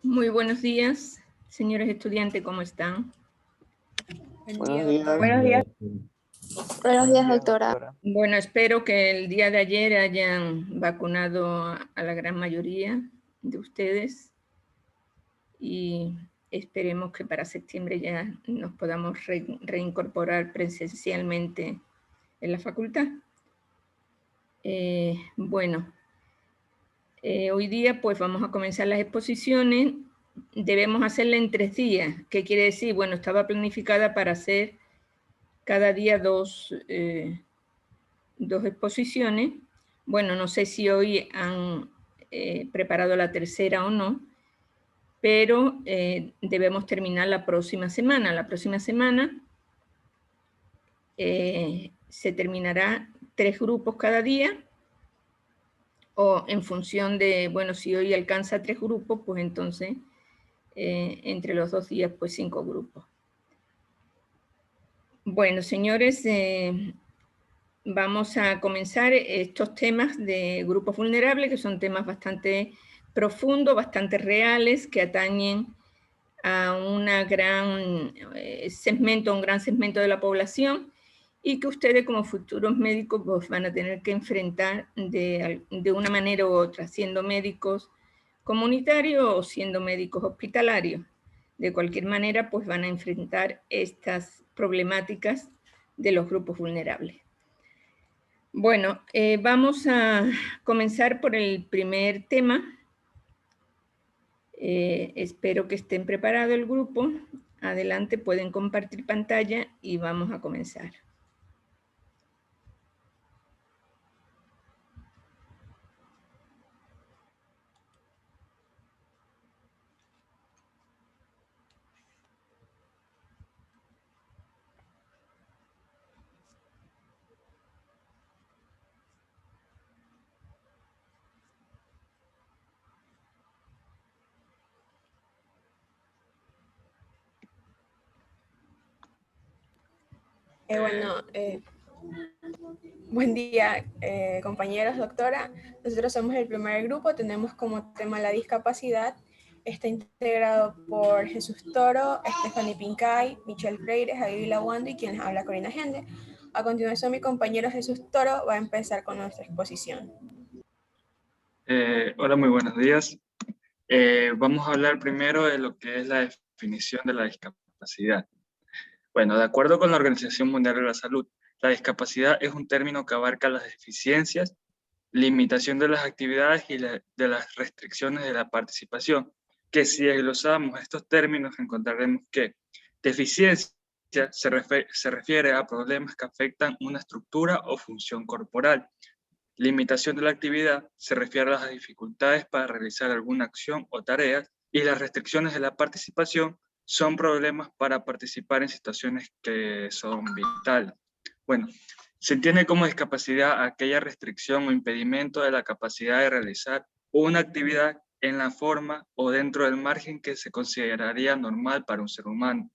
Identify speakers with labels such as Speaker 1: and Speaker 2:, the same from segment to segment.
Speaker 1: Muy buenos días, señores estudiantes, ¿cómo están?
Speaker 2: Buenos días.
Speaker 3: Buenos días.
Speaker 4: Buenos días, doctora.
Speaker 1: Bueno, espero que el día de ayer hayan vacunado a la gran mayoría de ustedes y esperemos que para septiembre ya nos podamos reincorporar presencialmente en la facultad. Hoy día pues vamos a comenzar las exposiciones. Debemos hacerla en 3 días. ¿Qué quiere decir? Bueno, estaba planificada para hacer cada día dos exposiciones. Bueno, no sé si hoy han preparado la tercera o no, pero debemos terminar la próxima semana. La próxima semana se terminará 3 grupos cada día, o en función de, bueno, si hoy alcanza 3 grupos, pues entonces entre los 2 días, pues 5 grupos. Bueno, señores, vamos a comenzar estos temas de grupos vulnerables, que son temas bastante profundos, bastante reales, que atañen a un gran segmento de la población y que ustedes como futuros médicos pues, van a tener que enfrentar de una manera u otra, siendo médicos comunitarios o siendo médicos hospitalarios. De cualquier manera, pues van a enfrentar estas problemáticas de los grupos vulnerables. Bueno, vamos a comenzar por el primer tema. Espero que estén preparados el grupo. Adelante, pueden compartir pantalla y vamos a comenzar.
Speaker 3: Buen día, compañeros, doctora. Nosotros somos el primer grupo, tenemos como tema la discapacidad. Está integrado por Jesús Toro, Stephanie Pincay, Michelle Freire, Javi Lawando y quien les habla, Corina Gende. A continuación, mi compañero Jesús Toro va a empezar con nuestra exposición.
Speaker 2: Hola, muy buenos días. Vamos a hablar primero de lo que es la definición de la discapacidad. Bueno, de acuerdo con la Organización Mundial de la Salud, la discapacidad es un término que abarca las deficiencias, limitación de las actividades y de las restricciones de la participación, que si desglosamos estos términos encontraremos que deficiencia se refiere a problemas que afectan una estructura o función corporal. Limitación de la actividad se refiere a las dificultades para realizar alguna acción o tarea, y las restricciones de la participación son problemas para participar en situaciones que son vitales. Bueno, se entiende como discapacidad aquella restricción o impedimento de la capacidad de realizar una actividad en la forma o dentro del margen que se consideraría normal para un ser humano.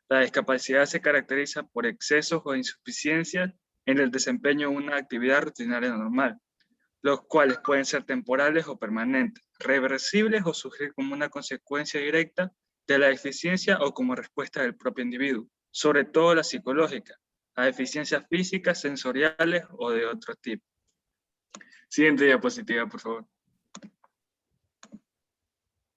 Speaker 2: La discapacidad se caracteriza por excesos o insuficiencias en el desempeño de una actividad rutinaria normal, los cuales pueden ser temporales o permanentes, reversibles o surgir como una consecuencia directa de la deficiencia o como respuesta del propio individuo, sobre todo la psicológica, a deficiencias físicas, sensoriales o de otro tipo. Siguiente diapositiva, por favor.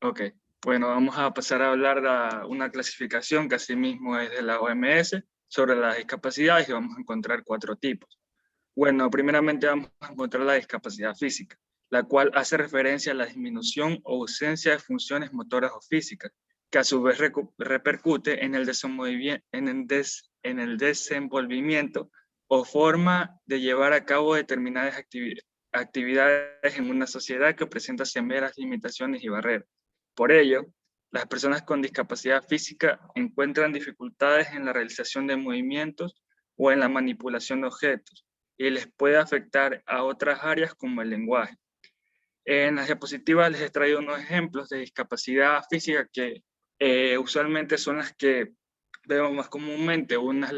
Speaker 2: Ok, bueno, vamos a pasar a hablar de una clasificación que asimismo es de la OMS sobre las discapacidades, y vamos a encontrar 4 tipos. Bueno, primeramente vamos a encontrar la discapacidad física, la cual hace referencia a la disminución o ausencia de funciones motoras o físicas, que a su vez repercute en el desenvolvimiento o forma de llevar a cabo determinadas actividades en una sociedad que presenta severas limitaciones y barreras. Por ello, las personas con discapacidad física encuentran dificultades en la realización de movimientos o en la manipulación de objetos, y les puede afectar a otras áreas como el lenguaje. En las diapositivas les he traído unos ejemplos de discapacidad física que usualmente son las que vemos más comúnmente. Una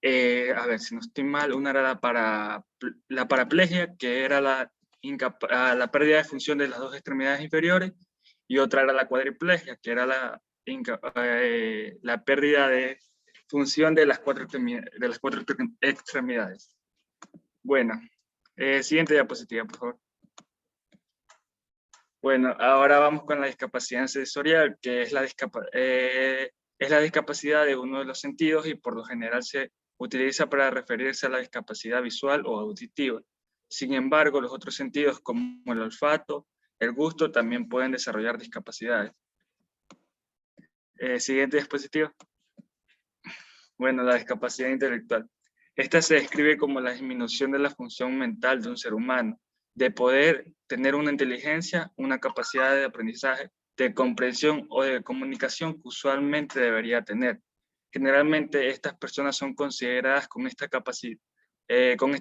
Speaker 2: es a ver si no estoy mal, una era la paraplegia, que era la pérdida de función de las 2 extremidades inferiores, y otra era la cuadriplegia, que era la pérdida de función de las cuatro extremidades. Bueno, siguiente diapositiva, por favor. Bueno, ahora vamos con la discapacidad sensorial, que es la discapacidad de uno de los sentidos y por lo general se utiliza para referirse a la discapacidad visual o auditiva. Sin embargo, los otros sentidos como el olfato, el gusto, también pueden desarrollar discapacidades. Siguiente diapositiva. Bueno, la discapacidad intelectual. Esta se describe como la disminución de la función mental de un ser humano, de poder tener una inteligencia, una capacidad de aprendizaje, de comprensión o de comunicación que usualmente debería tener. Generalmente estas personas son consideradas con esta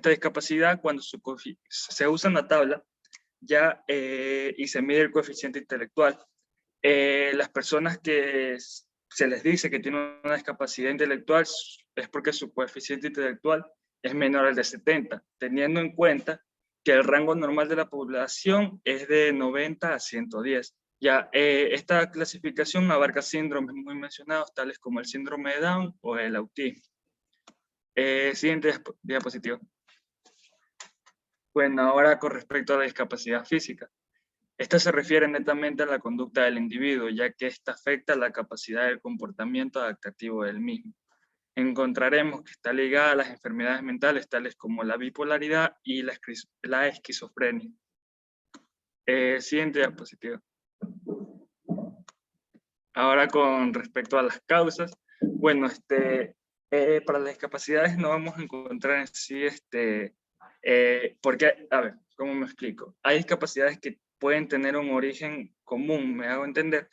Speaker 2: discapacidad cuando se usa una tabla y se mide el coeficiente intelectual. Las personas que se les dice que tienen una discapacidad intelectual es porque su coeficiente intelectual es menor al de 70, teniendo en cuenta que el rango normal de la población es de 90 a 110. Esta clasificación abarca síndromes muy mencionados, tales como el síndrome de Down o el autismo. Siguiente diapositiva. Bueno, ahora con respecto a la discapacidad física. Esta se refiere netamente a la conducta del individuo, ya que esta afecta la capacidad del comportamiento adaptativo del mismo. Encontraremos que está ligada a las enfermedades mentales, tales como la bipolaridad y la esquizofrenia. Siguiente diapositiva. Ahora con respecto a las causas, bueno, para las discapacidades no vamos a encontrar en sí, porque, a ver, ¿cómo me explico? Hay discapacidades que pueden tener un origen común, me hago entender,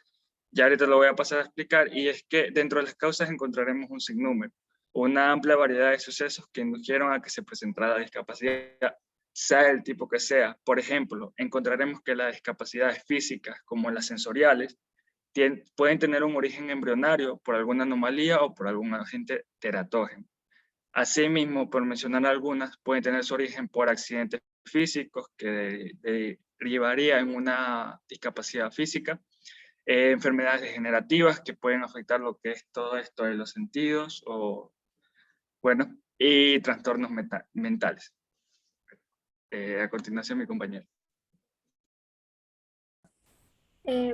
Speaker 2: ya ahorita lo voy a pasar a explicar, y es que dentro de las causas encontraremos un sinnúmero, una amplia variedad de sucesos que indujeron a que se presentara la discapacidad, sea el tipo que sea. Por ejemplo, encontraremos que las discapacidades físicas, como las sensoriales, pueden tener un origen embrionario por alguna anomalía o por algún agente teratógeno. Asimismo, por mencionar algunas, pueden tener su origen por accidentes físicos que derivaría en una discapacidad física, enfermedades degenerativas que pueden afectar lo que es todo esto de los sentidos, y trastornos mentales. A continuación, mi compañero.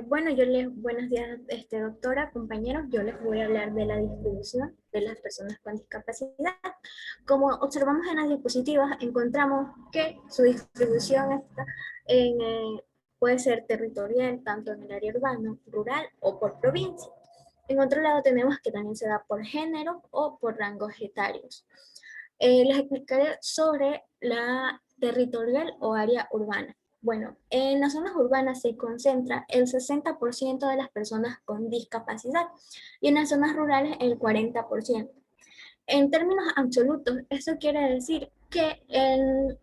Speaker 4: Buenos días, doctora, compañeros. Yo les voy a hablar de la distribución de las personas con discapacidad. Como observamos en las diapositivas, encontramos que su distribución puede ser territorial, tanto en el área urbano, rural o por provincia. En otro lado tenemos que también se da por género o por rangos etarios. Les explicaré sobre la territorial o área urbana. Bueno, en las zonas urbanas se concentra el 60% de las personas con discapacidad y en las zonas rurales el 40%. En términos absolutos, eso quiere decir que en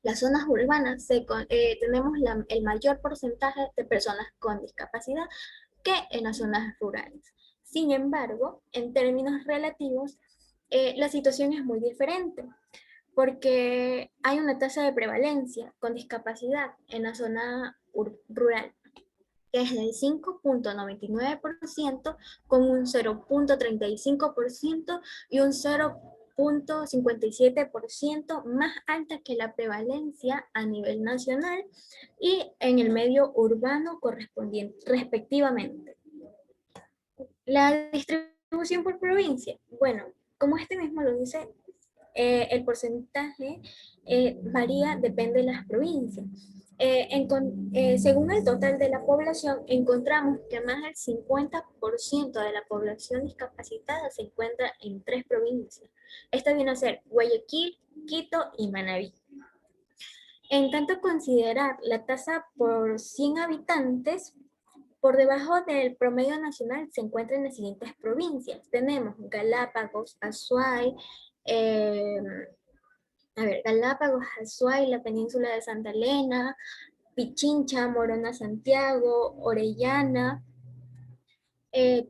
Speaker 4: las zonas urbanas tenemos el mayor porcentaje de personas con discapacidad que en las zonas rurales. Sin embargo, en términos relativos, la situación es muy diferente, porque hay una tasa de prevalencia con discapacidad en la zona rural, que es del 5.99%, con un 0.35% y un 0.57% más alta que la prevalencia a nivel nacional y en el medio urbano correspondiente, respectivamente. La distribución por provincia, bueno, como este mismo lo dice, el porcentaje varía, depende de las provincias. Según el total de la población, encontramos que más del 50% de la población discapacitada se encuentra en 3 provincias. Esta viene a ser Guayaquil, Quito y Manabí. En tanto considerar la tasa por 100 habitantes, por debajo del promedio nacional se encuentran en las siguientes provincias. Tenemos Galápagos, Azuay, la península de Santa Elena, Pichincha, Morona Santiago, Orellana,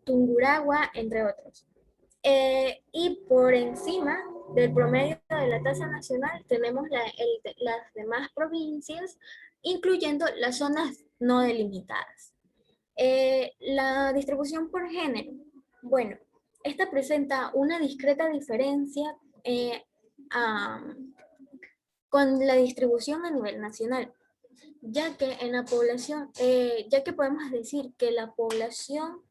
Speaker 4: Tungurahua, entre otros. Y por encima del promedio de la tasa nacional tenemos las demás provincias, incluyendo las zonas no delimitadas. La distribución por género. Bueno, esta presenta una discreta diferencia con la distribución a nivel nacional, ya que en la población, ya que podemos decir que la población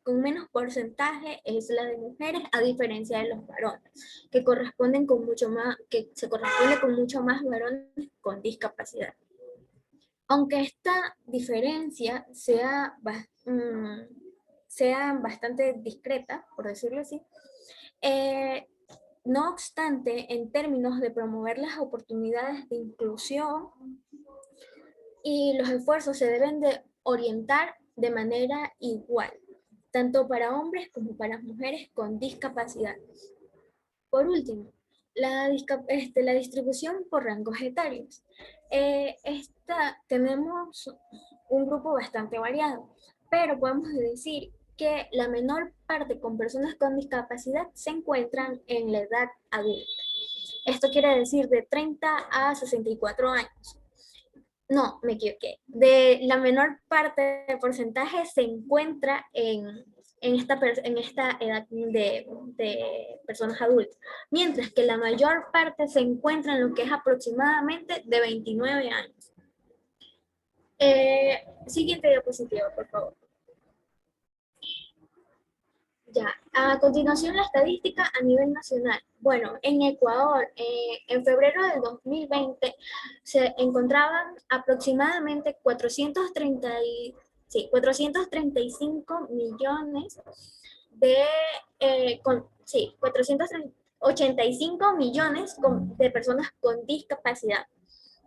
Speaker 4: con menos porcentaje es la de mujeres, a diferencia de los varones, que corresponden con mucho más, que se corresponde con mucho más varones con discapacidad. Aunque esta diferencia sea bastante discreta, por decirlo así, no obstante, en términos de promover las oportunidades de inclusión y los esfuerzos se deben de orientar de manera igual, tanto para hombres como para mujeres con discapacidad. Por último, la distribución por rangos etarios. Tenemos un grupo bastante variado, pero podemos decir que la menor parte con personas con discapacidad se encuentran en la edad adulta. Esto quiere decir de 30 a 64 años. No, me equivoqué. La menor parte de porcentaje se encuentra en esta edad de personas adultas, mientras que la mayor parte se encuentra en lo que es aproximadamente de 29 años. Siguiente diapositiva, por favor. Ya, a continuación la estadística a nivel nacional. Bueno, en Ecuador, en febrero del 2020, se encontraban aproximadamente 435 millones de, 485 millones de personas con discapacidad.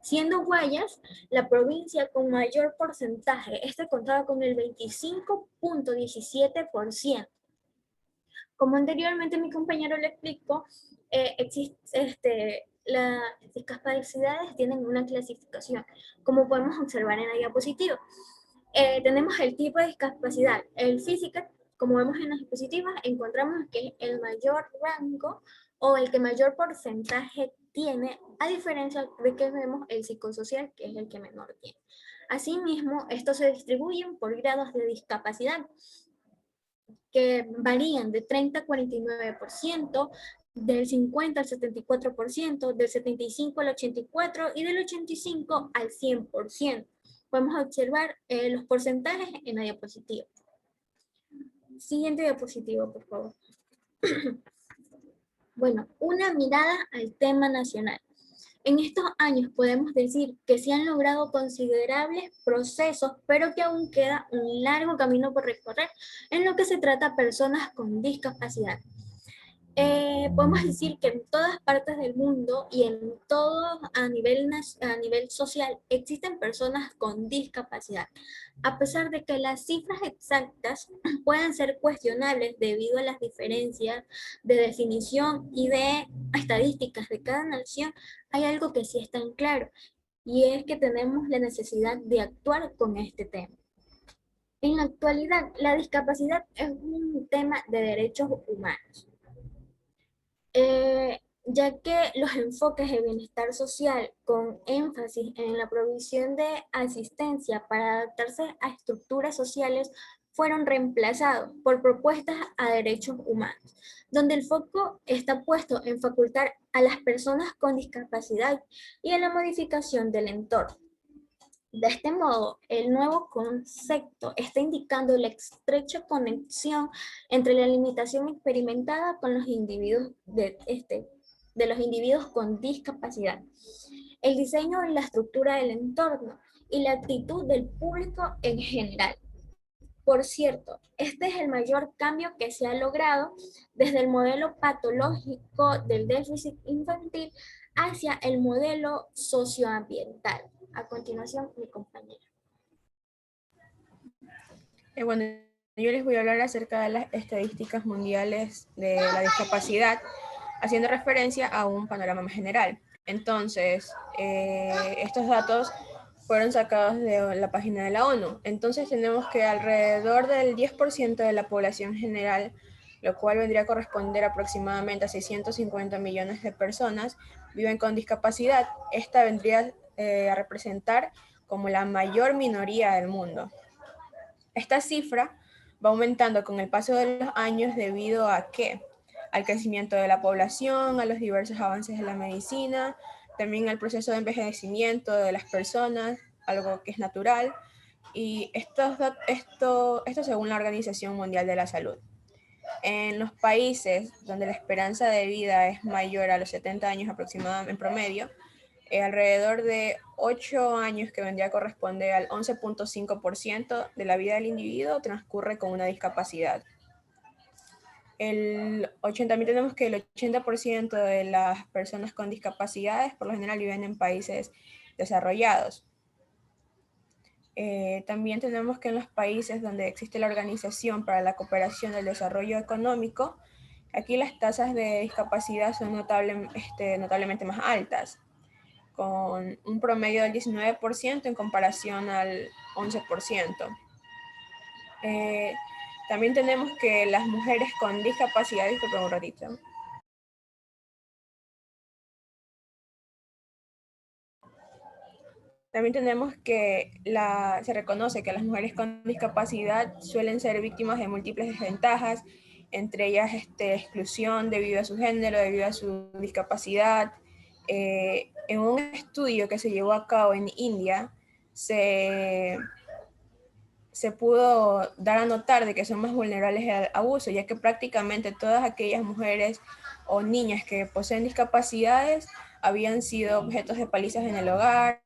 Speaker 4: Siendo Guayas la provincia con mayor porcentaje, contaba con el 25.17%. Como anteriormente mi compañero le explicó, las discapacidades tienen una clasificación, como podemos observar en la diapositiva. Tenemos el tipo de discapacidad, el físico, como vemos en las diapositivas, encontramos que el mayor rango o el que mayor porcentaje tiene, a diferencia de que vemos el psicosocial, que es el que menor tiene. Asimismo, estos se distribuyen por grados de discapacidad, que varían de 30 a 49%, del 50 al 74%, del 75 al 84% y del 85 al 100%. Podemos observar los porcentajes en la diapositiva. Siguiente diapositiva, por favor. Bueno, una mirada al tema nacional. En estos años podemos decir que se han logrado considerables procesos, pero que aún queda un largo camino por recorrer en lo que se trata a personas con discapacidad. Podemos decir que en todas partes del mundo y en todo a nivel social existen personas con discapacidad, a pesar de que las cifras exactas puedan ser cuestionables debido a las diferencias de definición y de estadísticas de cada nación. Hay algo que sí está en claro, y es que tenemos la necesidad de actuar con este tema. En la actualidad, la discapacidad es un tema de derechos humanos, ya que los enfoques de bienestar social con énfasis en la provisión de asistencia para adaptarse a estructuras sociales fueron reemplazados por propuestas a derechos humanos, donde el foco está puesto en facultar a las personas con discapacidad y en la modificación del entorno. De este modo, el nuevo concepto está indicando la estrecha conexión entre la limitación experimentada con los individuos de los individuos con discapacidad, el diseño y la estructura del entorno y la actitud del público en general. Por cierto, este es el mayor cambio que se ha logrado desde el modelo patológico del déficit infantil hacia el modelo socioambiental. A continuación, mi compañera.
Speaker 3: Bueno, yo les voy a hablar acerca de las estadísticas mundiales de la discapacidad, haciendo referencia a un panorama más general. Entonces, estos datos fueron sacados de la página de la ONU. Entonces tenemos que alrededor del 10% de la población general, lo cual vendría a corresponder aproximadamente a 650 millones de personas, viven con discapacidad. Esta vendría a representar como la mayor minoría del mundo. Esta cifra va aumentando con el paso de los años debido a ¿qué? Al crecimiento de la población, a los diversos avances de la medicina, también al proceso de envejecimiento de las personas, algo que es natural, y esto según la Organización Mundial de la Salud. En los países donde la esperanza de vida es mayor a los 70 años aproximadamente en promedio, alrededor de 8 años, que vendría a corresponder al 11.5% de la vida del individuo, transcurre con una discapacidad. También tenemos que el 80% de las personas con discapacidades por lo general viven en países desarrollados. También tenemos que en los países donde existe la Organización para la Cooperación del Desarrollo Económico, aquí las tasas de discapacidad son notablemente más altas, con un promedio del 19% en comparación al 11%. También tenemos que las mujeres con discapacidad, disculpen un ratito. También tenemos que se reconoce que las mujeres con discapacidad suelen ser víctimas de múltiples desventajas, entre ellas exclusión debido a su género, debido a su discapacidad. En un estudio que se llevó a cabo en India, se pudo dar a notar de que son más vulnerables al abuso, ya que prácticamente todas aquellas mujeres o niñas que poseen discapacidades habían sido objetos de palizas en el hogar.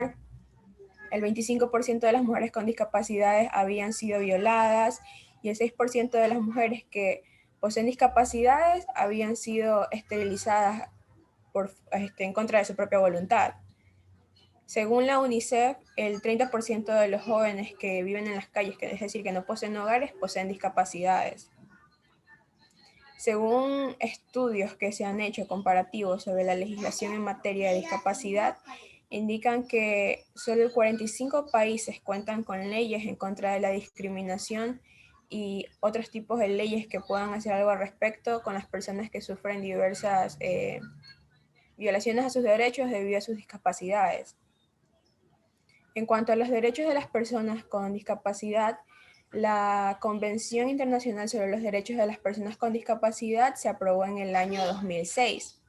Speaker 3: El 25% de las mujeres con discapacidades habían sido violadas y el 6% de las mujeres que poseen discapacidades habían sido esterilizadas en contra de su propia voluntad. Según la UNICEF, el 30% de los jóvenes que viven en las calles, que es decir, que no poseen hogares, poseen discapacidades. Según estudios que se han hecho comparativos sobre la legislación en materia de discapacidad, indican que solo 45 países cuentan con leyes en contra de la discriminación y otros tipos de leyes que puedan hacer algo al respecto con las personas que sufren diversas violaciones a sus derechos debido a sus discapacidades. En cuanto a los derechos de las personas con discapacidad, la Convención Internacional sobre los Derechos de las Personas con Discapacidad se aprobó en el año 2006,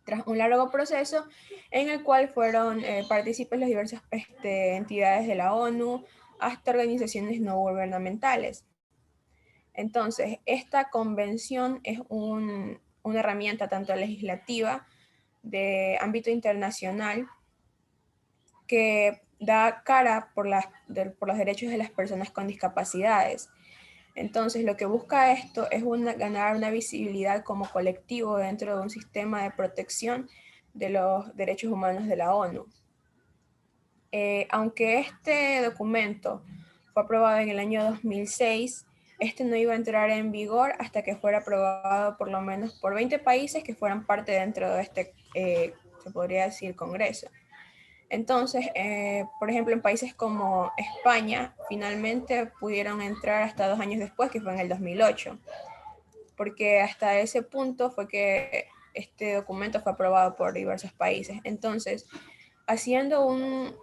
Speaker 3: tras un largo proceso en el cual fueron partícipes las diversas entidades de la ONU hasta organizaciones no gubernamentales. Entonces, esta convención es una herramienta tanto legislativa de ámbito internacional que da cara por los derechos de las personas con discapacidades. Entonces, lo que busca esto es ganar una visibilidad como colectivo dentro de un sistema de protección de los derechos humanos de la ONU. Aunque este documento fue aprobado en el año 2006, este no iba a entrar en vigor hasta que fuera aprobado por lo menos por 20 países que fueran parte dentro de se podría decir, Congreso. Entonces, por ejemplo, en países como España, finalmente pudieron entrar hasta 2 años después, que fue en el 2008, porque hasta ese punto fue que este documento fue aprobado por diversos países. Entonces, haciendo un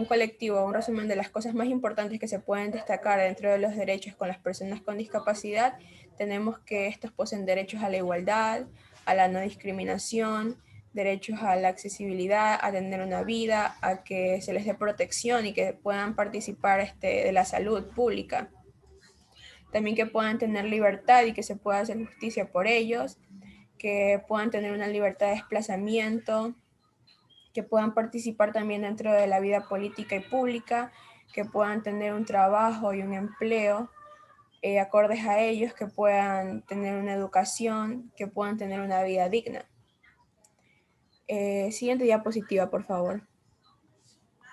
Speaker 3: colectivo, un resumen de las cosas más importantes que se pueden destacar dentro de los derechos con las personas con discapacidad, tenemos que estos poseen derechos a la igualdad, a la no discriminación, derechos a la accesibilidad, a tener una vida, a que se les dé protección y que puedan participar de la salud pública. También que puedan tener libertad y que se pueda hacer justicia por ellos, que puedan tener una libertad de desplazamiento, que puedan participar también dentro de la vida política y pública, que puedan tener un trabajo y un empleo acordes a ellos, que puedan tener una educación, que puedan tener una vida digna. Siguiente diapositiva, por favor.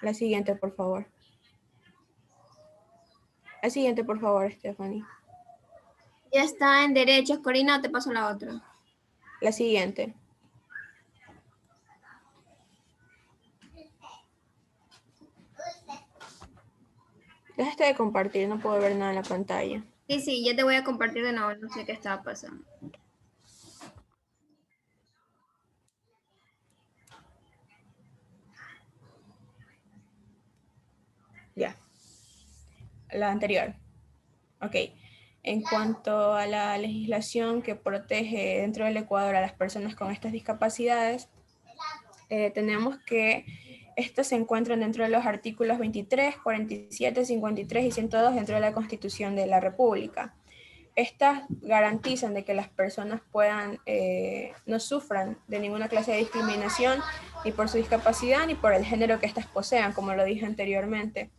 Speaker 3: La siguiente, por favor. La siguiente, por favor, Stephanie.
Speaker 4: Ya está en derechos, Corina, te paso la otra.
Speaker 3: La siguiente. Dejaste de compartir, no puedo ver nada en la pantalla.
Speaker 4: Sí, ya te voy a compartir de nuevo, no sé qué estaba pasando.
Speaker 3: Ya. la anterior. Ok. En cuanto a la legislación que protege dentro del Ecuador a las personas con estas discapacidades, tenemos que estas se encuentran dentro de los artículos 23, 47, 53 y 102 dentro de la Constitución de la República. Estas garantizan de que las personas no sufran de ninguna clase de discriminación, ni por su discapacidad, ni por el género que éstas posean, como lo dije anteriormente.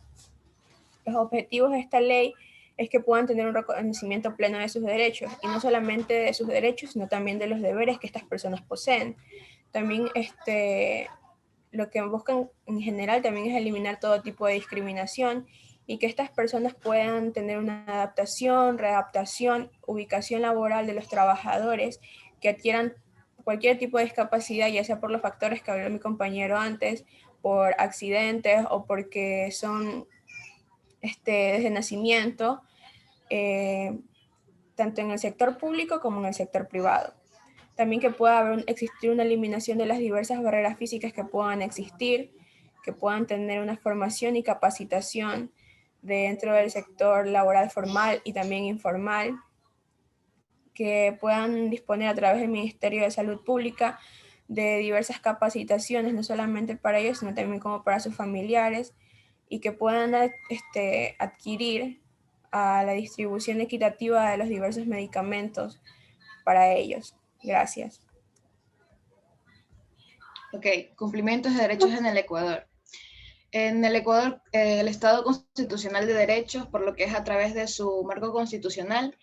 Speaker 3: Los objetivos de esta ley es que puedan tener un reconocimiento pleno de sus derechos, y no solamente de sus derechos, sino también de los deberes que estas personas poseen. También lo que buscan en general también es eliminar todo tipo de discriminación, y que estas personas puedan tener una adaptación, readaptación, ubicación laboral de los trabajadores que adquieran cualquier tipo de discapacidad, ya sea por los factores que habló mi compañero antes, por accidentes o porque son desde nacimiento, tanto en el sector público como en el sector privado. También que pueda existir una eliminación de las diversas barreras físicas que puedan existir, que puedan tener una formación y capacitación dentro del sector laboral formal y también informal, que puedan disponer a través del Ministerio de Salud Pública de diversas capacitaciones, no solamente para ellos, sino también como para sus familiares, y que puedan adquirir a la distribución equitativa de los diversos medicamentos para ellos. Gracias.
Speaker 5: Ok, cumplimientos de derechos en el Ecuador. En el Ecuador, el Estado Constitucional de Derechos, por lo que es a través de su marco constitucional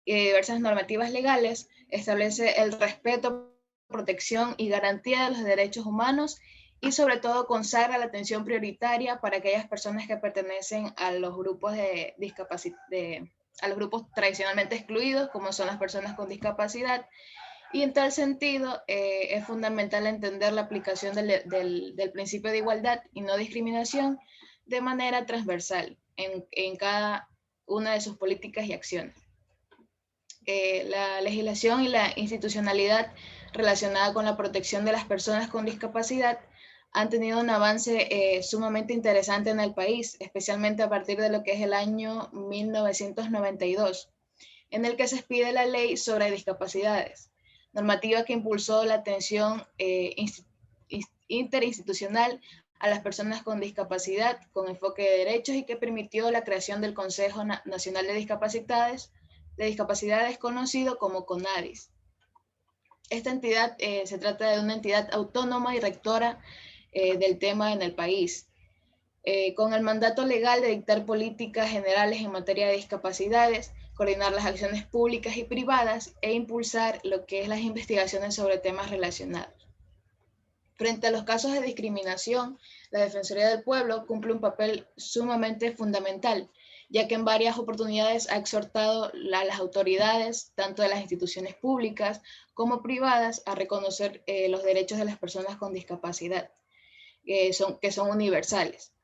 Speaker 5: y diversas normativas legales, establece el respeto, protección y garantía de los derechos humanos, y sobre todo consagra la atención prioritaria para aquellas personas que pertenecen a los grupos a los grupos tradicionalmente excluidos, como son las personas con discapacidad. Y en tal sentido, es fundamental entender la aplicación del principio de igualdad y no discriminación de manera transversal en cada una de sus políticas y acciones. La legislación y la institucionalidad relacionada con la protección de las personas con discapacidad han tenido un avance sumamente interesante en el país, especialmente a partir de lo que es el año 1992, en el que se expide la Ley sobre Discapacidades, normativa que impulsó la atención interinstitucional a las personas con discapacidad con enfoque de derechos, y que permitió la creación del Consejo Nacional de Discapacidades conocido como CONADIS. Esta entidad se trata de una entidad autónoma y rectora del tema en el país, con el mandato legal de dictar políticas generales en materia de discapacidades, coordinar las acciones públicas y privadas e impulsar lo que es las investigaciones sobre temas relacionados. Frente a los casos de discriminación, la Defensoría del Pueblo cumple un papel sumamente fundamental, ya que en varias oportunidades ha exhortado a las autoridades, tanto de las instituciones públicas como privadas, a reconocer los derechos de las personas con discapacidad, que son universales,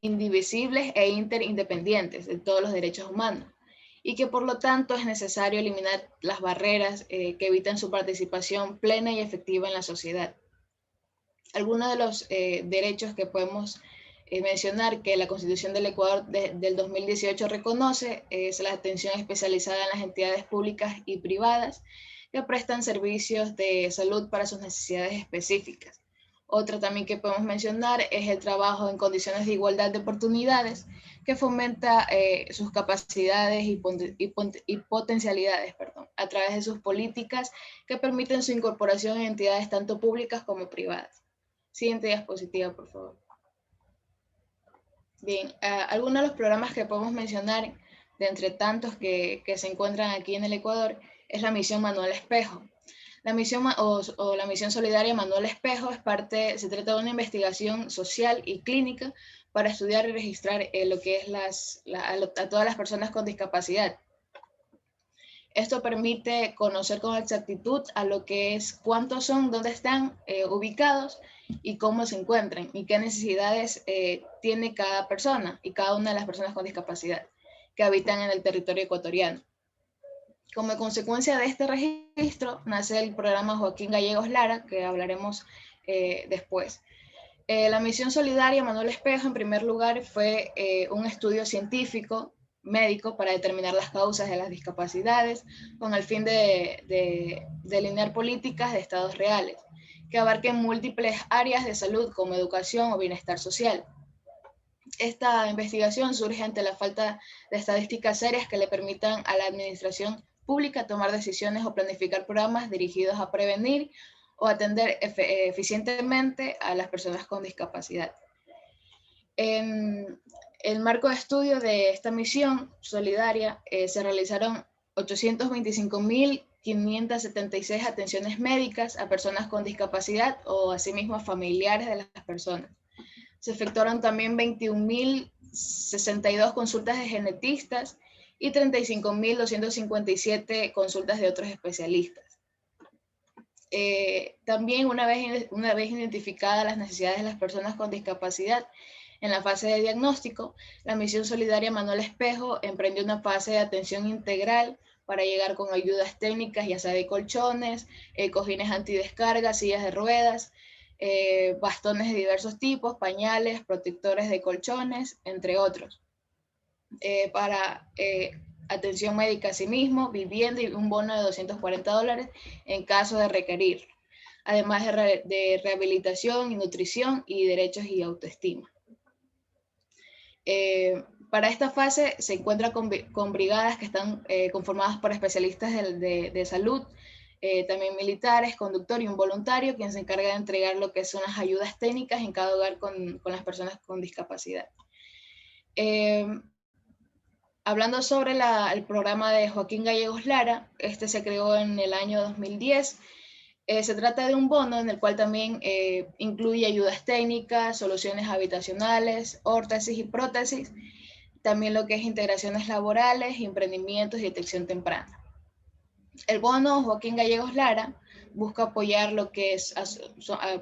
Speaker 5: indivisibles e interindependientes de todos los derechos humanos, y que por lo tanto es necesario eliminar las barreras que evitan su participación plena y efectiva en la sociedad. Algunos de los derechos que podemos mencionar que la Constitución del Ecuador del 2018 reconoce es la atención especializada en las entidades públicas y privadas que prestan servicios de salud para sus necesidades específicas. Otra también que podemos mencionar es el trabajo en condiciones de igualdad de oportunidades, que fomenta sus capacidades y potencialidades, a través de sus políticas que permiten su incorporación en entidades tanto públicas como privadas. Siguiente diapositiva, por favor. Bien, algunos de los programas que podemos mencionar, de entre tantos que se encuentran aquí en el Ecuador, es la Misión Manuel Espejo. La misión la misión solidaria Manuel Espejo se trata de una investigación social y clínica para estudiar y registrar lo que es a todas las personas con discapacidad. Esto permite conocer con exactitud a lo que es cuántos son, dónde están ubicados y cómo se encuentran y qué necesidades tiene cada persona y cada una de las personas con discapacidad que habitan en el territorio ecuatoriano. Como consecuencia de este registro nace el programa Joaquín Gallegos Lara, que hablaremos después. La misión solidaria Manuel Espejo, en primer lugar, fue un estudio científico, médico, para determinar las causas de las discapacidades, con el fin de delinear políticas de estados reales, que abarquen múltiples áreas de salud, como educación o bienestar social. Esta investigación surge ante la falta de estadísticas serias que le permitan a la administración pública tomar decisiones o planificar programas dirigidos a prevenir o atender eficientemente a las personas con discapacidad. En el marco de estudio de esta misión solidaria se realizaron 825.576 atenciones médicas a personas con discapacidad o asimismo a familiares de las personas. Se efectuaron también 21.062 consultas de genetistas y 35.257 consultas de otros especialistas. También una vez identificadas las necesidades de las personas con discapacidad en la fase de diagnóstico, la misión solidaria Manuel Espejo emprendió una fase de atención integral para llegar con ayudas técnicas, ya sea de colchones, cojines antidescarga, sillas de ruedas, bastones de diversos tipos, pañales, protectores de colchones, entre otros. Para atención médica a sí mismo, vivienda y un bono de $240 en caso de requerir, además de rehabilitación y nutrición y derechos y autoestima. Para esta fase se encuentra con brigadas que están conformadas por especialistas de salud, también militares, conductor y un voluntario, quien se encarga de entregar lo que son las ayudas técnicas en cada hogar con las personas con discapacidad. Hablando sobre el programa de Joaquín Gallegos Lara, este se creó en el año 2010. Se trata de un bono en el cual también incluye ayudas técnicas, soluciones habitacionales, órtesis y prótesis, también lo que es integraciones laborales, emprendimientos y detección temprana. El bono Joaquín Gallegos Lara busca apoyar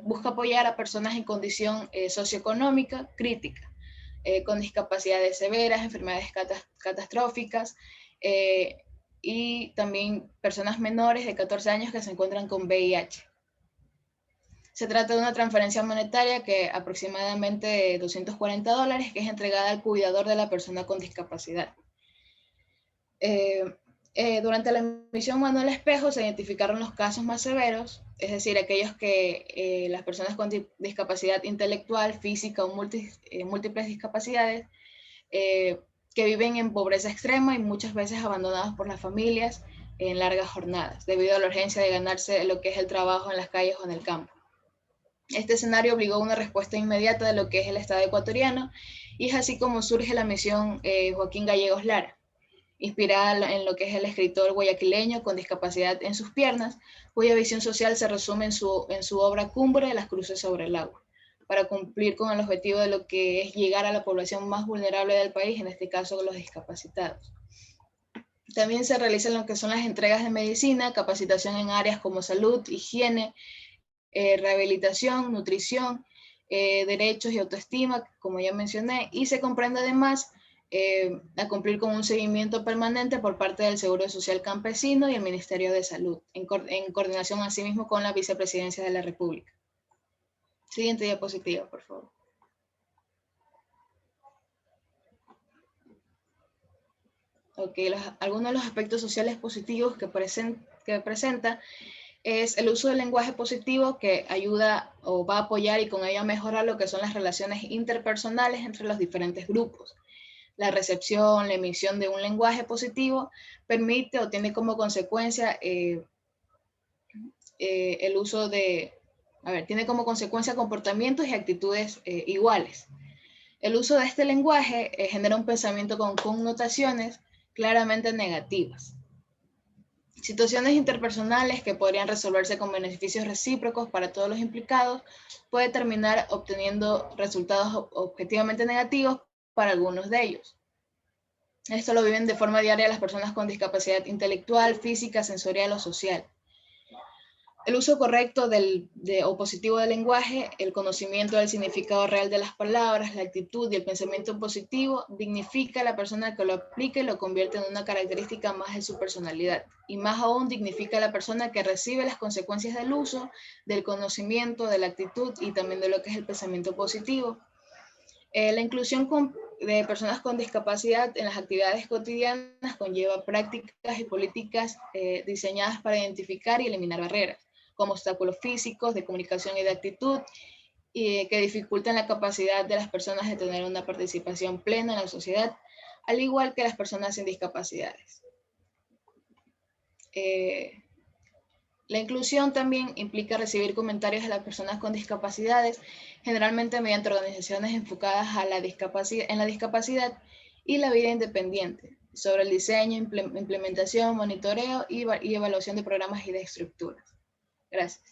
Speaker 5: busca apoyar a personas en condición socioeconómica crítica, con discapacidades severas, enfermedades catastróficas, y también personas menores de 14 años que se encuentran con VIH. Se trata de una transferencia monetaria que aproximadamente $240, que es entregada al cuidador de la persona con discapacidad. Durante la misión Manuel Espejo se identificaron los casos más severos, es decir, aquellos que las personas con discapacidad intelectual, física o múltiples discapacidades, que viven en pobreza extrema y muchas veces abandonados por las familias en largas jornadas, debido a la urgencia de ganarse lo que es el trabajo en las calles o en el campo. Este escenario obligó a una respuesta inmediata de lo que es el Estado ecuatoriano, y es así como surge la misión Joaquín Gallegos Lara, inspirada en lo que es el escritor guayaquileño con discapacidad en sus piernas, cuya visión social se resume en su obra cumbre, Las cruces sobre el agua, para cumplir con el objetivo de lo que es llegar a la población más vulnerable del país, en este caso los discapacitados. También se realizan lo que son las entregas de medicina, capacitación en áreas como salud, higiene, rehabilitación, nutrición, derechos y autoestima, como ya mencioné, y se comprende además a cumplir con un seguimiento permanente por parte del Seguro Social Campesino y el Ministerio de Salud, en coordinación asimismo con la Vicepresidencia de la República. Siguiente diapositiva, por favor. Ok, algunos de los aspectos sociales positivos que presenta es el uso del lenguaje positivo, que ayuda o va a apoyar y con ello mejorar lo que son las relaciones interpersonales entre los diferentes grupos. La recepción, la emisión de un lenguaje positivo permite o tiene como consecuencia el uso de, tiene como consecuencia comportamientos y actitudes iguales. El uso de este lenguaje genera un pensamiento con connotaciones claramente negativas. Situaciones interpersonales que podrían resolverse con beneficios recíprocos para todos los implicados puede terminar obteniendo resultados objetivamente negativos para algunos de ellos. Esto lo viven de forma diaria las personas con discapacidad intelectual, física, sensorial o social. El uso correcto o positivo del lenguaje, el conocimiento del significado real de las palabras, la actitud y el pensamiento positivo dignifica a la persona que lo aplica y lo convierte en una característica más de su personalidad. Y más aún dignifica a la persona que recibe las consecuencias del uso, del conocimiento, de la actitud y también de lo que es el pensamiento positivo. La inclusión de personas con discapacidad en las actividades cotidianas conlleva prácticas y políticas diseñadas para identificar y eliminar barreras, como obstáculos físicos, de comunicación y de actitud, y que dificultan la capacidad de las personas de tener una participación plena en la sociedad, al igual que las personas sin discapacidades. La inclusión también implica recibir comentarios de las personas con discapacidades, generalmente mediante organizaciones enfocadas en la discapacidad y la vida independiente, sobre el diseño, implementación, monitoreo y evaluación de programas y de estructuras. Gracias.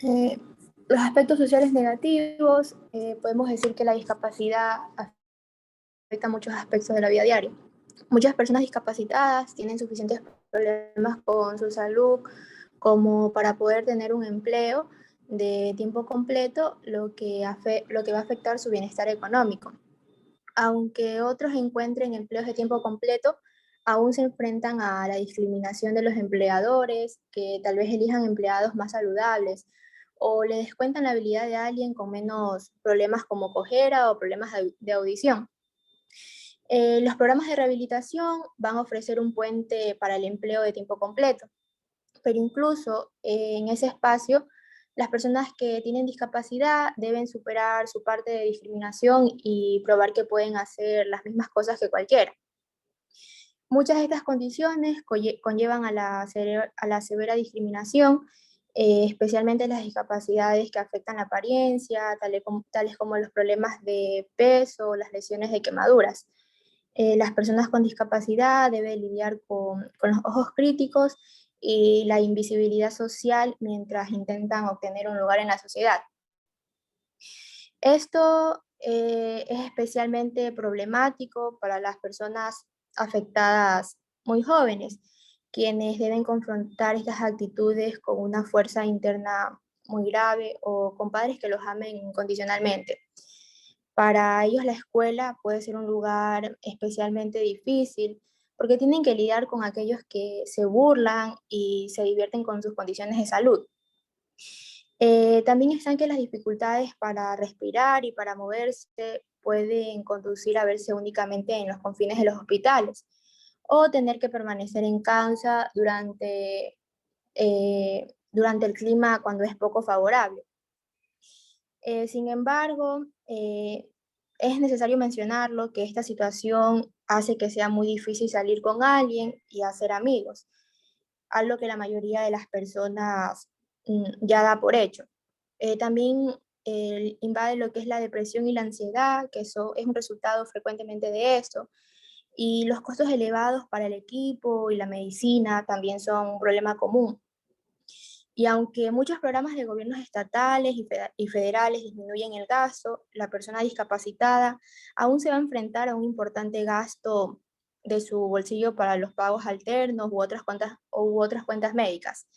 Speaker 6: Los aspectos sociales negativos, podemos decir que la discapacidad afecta muchos aspectos de la vida diaria. Muchas personas discapacitadas tienen suficientes problemas con su salud como para poder tener un empleo de tiempo completo, lo que va a afectar su bienestar económico. Aunque otros encuentren empleos de tiempo completo, aún se enfrentan a la discriminación de los empleadores, que tal vez elijan empleados más saludables, o le descuentan la habilidad de alguien con menos problemas como cojera o problemas de audición. Los programas de rehabilitación van a ofrecer un puente para el empleo de tiempo completo, pero incluso en ese espacio, las personas que tienen discapacidad deben superar su parte de discriminación y probar que pueden hacer las mismas cosas que cualquiera. Muchas de estas condiciones conllevan a la severa discriminación, especialmente las discapacidades que afectan la apariencia, tales como los problemas de peso, las lesiones de quemaduras. Las personas con discapacidad deben lidiar con los ojos críticos y la invisibilidad social mientras intentan obtener un lugar en la sociedad. Esto es especialmente problemático para las personas afectadas muy jóvenes, quienes deben confrontar estas actitudes con una fuerza interna muy grave o con padres que los amen incondicionalmente. Para ellos la escuela puede ser un lugar especialmente difícil porque tienen que lidiar con aquellos que se burlan y se divierten con sus condiciones de salud. También están que las dificultades para respirar y para moverse pueden conducir a verse únicamente en los confines de los hospitales o tener que permanecer en casa durante el clima cuando es poco favorable. Sin embargo, es necesario mencionarlo que esta situación hace que sea muy difícil salir con alguien y hacer amigos, algo que la mayoría de las personas ya da por hecho. También invade lo que es la depresión y la ansiedad, que eso es un resultado frecuentemente de esto, y los costos elevados para el equipo y la medicina también son un problema común. Y aunque muchos programas de gobiernos estatales y federales disminuyen el gasto, la persona discapacitada aún se va a enfrentar a un importante gasto de su bolsillo para los pagos alternos u otras cuentas médicas,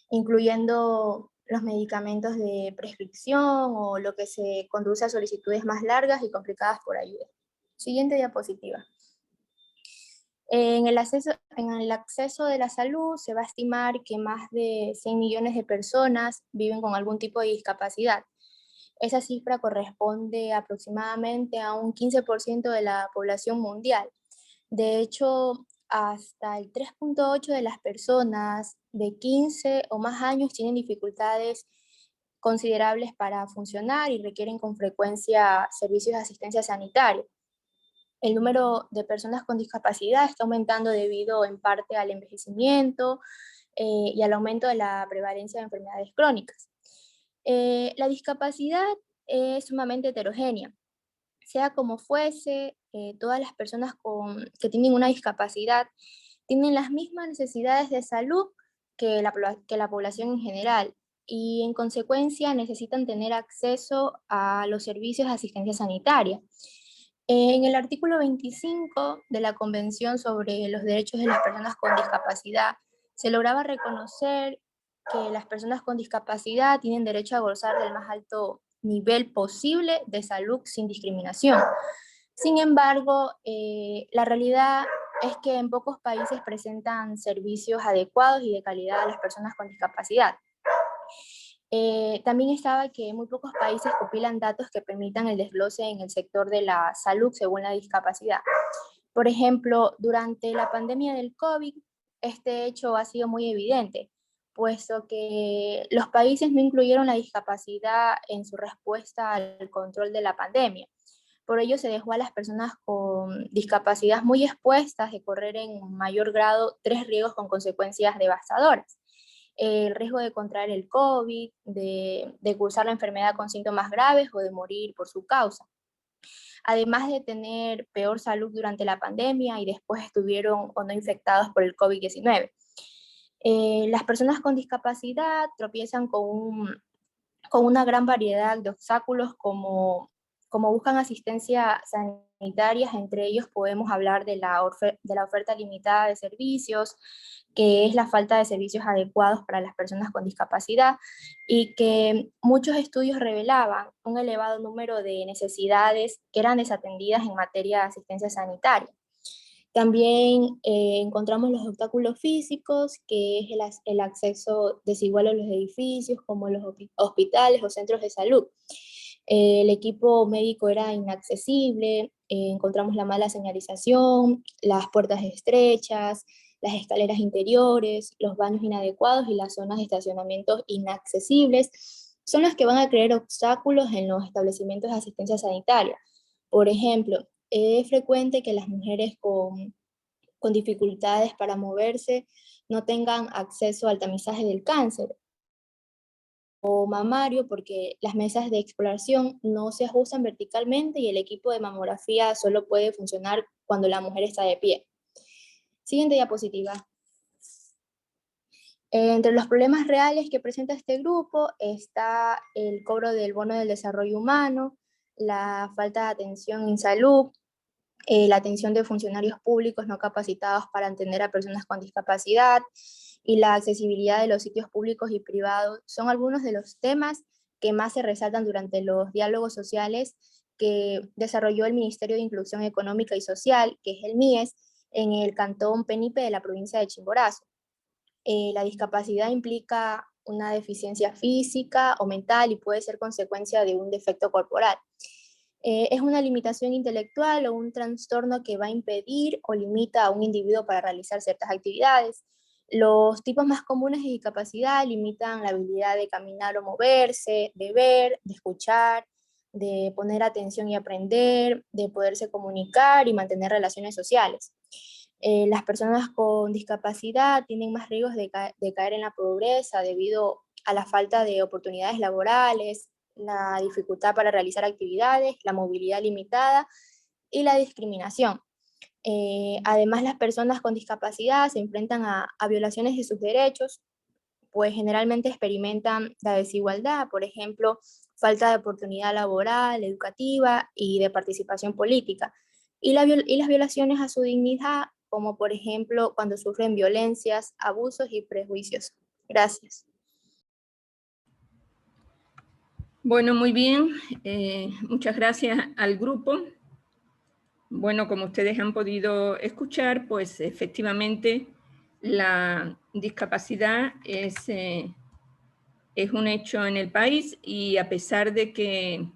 Speaker 6: incluyendo los medicamentos de prescripción o lo que se conduce a solicitudes más largas y complicadas por ayuda. Siguiente diapositiva. En el acceso de la salud se va a estimar que más de 100 millones de personas viven con algún tipo de discapacidad. Esa cifra corresponde aproximadamente a un 15% de la población mundial. De hecho, hasta el 3.8% de las personas de 15 o más años tienen dificultades considerables para funcionar y requieren con frecuencia servicios de asistencia sanitaria. El número de personas con discapacidad está aumentando debido en parte al envejecimiento y al aumento de la prevalencia de enfermedades crónicas. La discapacidad es sumamente heterogénea. Sea como fuese, todas las personas que tienen una discapacidad tienen las mismas necesidades de salud que la población en general y en consecuencia necesitan tener acceso a los servicios de asistencia sanitaria. En el artículo 25 de la Convención sobre los Derechos de las Personas con Discapacidad se lograba reconocer que las personas con discapacidad tienen derecho a gozar del más alto nivel posible de salud sin discriminación. Sin embargo, la realidad es que en pocos países presentan servicios adecuados y de calidad a las personas con discapacidad. También estaba que muy pocos países compilan datos que permitan el desglose en el sector de la salud según la discapacidad. Por ejemplo, durante la pandemia del COVID, este hecho ha sido muy evidente, puesto que los países no incluyeron la discapacidad en su respuesta al control de la pandemia. Por ello se dejó a las personas con discapacidad muy expuestas de correr en mayor grado 3 riesgos con consecuencias devastadoras. El riesgo de contraer el COVID, de cursar la enfermedad con síntomas graves o de morir por su causa. Además de tener peor salud durante la pandemia y después estuvieron o no infectados por el COVID-19. Las personas con discapacidad tropiezan con una gran variedad de obstáculos como buscan asistencia sanitaria. Entre ellos podemos hablar de la oferta limitada de servicios, que es la falta de servicios adecuados para las personas con discapacidad, y que muchos estudios revelaban un elevado número de necesidades que eran desatendidas en materia de asistencia sanitaria. También encontramos los obstáculos físicos, que es el acceso desigual a los edificios, como los hospitales o centros de salud. El equipo médico era inaccesible, encontramos la mala señalización, las puertas estrechas, las escaleras interiores, los baños inadecuados y las zonas de estacionamiento inaccesibles son las que van a crear obstáculos en los establecimientos de asistencia sanitaria. Por ejemplo, es frecuente que las mujeres con dificultades para moverse no tengan acceso al tamizaje del cáncer o mamario, porque las mesas de exploración no se ajustan verticalmente y el equipo de mamografía solo puede funcionar cuando la mujer está de pie. Siguiente diapositiva. Entre los problemas reales que presenta este grupo está el cobro del bono del desarrollo humano, la falta de atención en salud, la atención de funcionarios públicos no capacitados para atender a personas con discapacidad y la accesibilidad de los sitios públicos y privados son algunos de los temas que más se resaltan durante los diálogos sociales que desarrolló el Ministerio de Inclusión Económica y Social, que es el MIES, en el cantón Penipe de la provincia de Chimborazo. La discapacidad implica una deficiencia física o mental y puede ser consecuencia de un defecto corporal. Es una limitación intelectual o un trastorno que va a impedir o limita a un individuo para realizar ciertas actividades. Los tipos más comunes de discapacidad limitan la habilidad de caminar o moverse, de ver, de escuchar, de poner atención y aprender, de poderse comunicar y mantener relaciones sociales. Las personas con discapacidad tienen más riesgos de caer en la pobreza debido a la falta de oportunidades laborales, la dificultad para realizar actividades, la movilidad limitada y la discriminación. Además, las personas con discapacidad se enfrentan a violaciones de sus derechos, pues generalmente experimentan la desigualdad, por ejemplo, falta de oportunidad laboral, educativa y de participación política, y las violaciones a su dignidad, como por ejemplo cuando sufren violencias, abusos y prejuicios. Gracias.
Speaker 1: Bueno, muy bien. Muchas gracias al grupo. Bueno, como ustedes han podido escuchar, pues efectivamente la discapacidad es un hecho en el país, y a pesar de que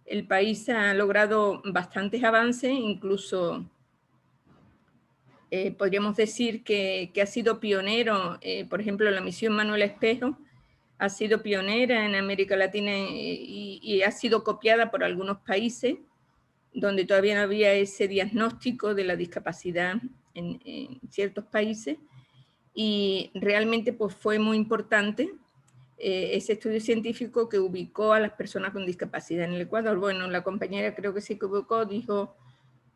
Speaker 1: el país ha logrado bastantes avances, incluso podríamos decir que ha sido pionero, por ejemplo, la misión Manuel Espejo ha sido pionera en América Latina y ha sido copiada por algunos países donde todavía no había ese diagnóstico de la discapacidad en ciertos países, y realmente pues fue muy importante ese estudio científico que ubicó a las personas con discapacidad en el Ecuador. Bueno, la compañera creo que se equivocó, dijo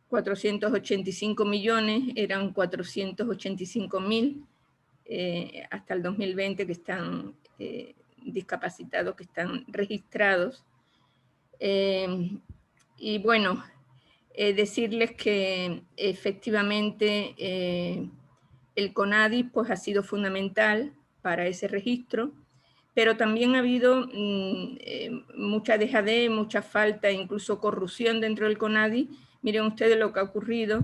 Speaker 1: 485 millones, eran 485.000 hasta el 2020 que están discapacitados, que están registrados. Y bueno, decirles que efectivamente el CONADIS pues, ha sido fundamental para ese registro, pero también ha habido mucha dejadez, mucha falta, incluso corrupción dentro del CONADIS. Miren ustedes lo que ha ocurrido,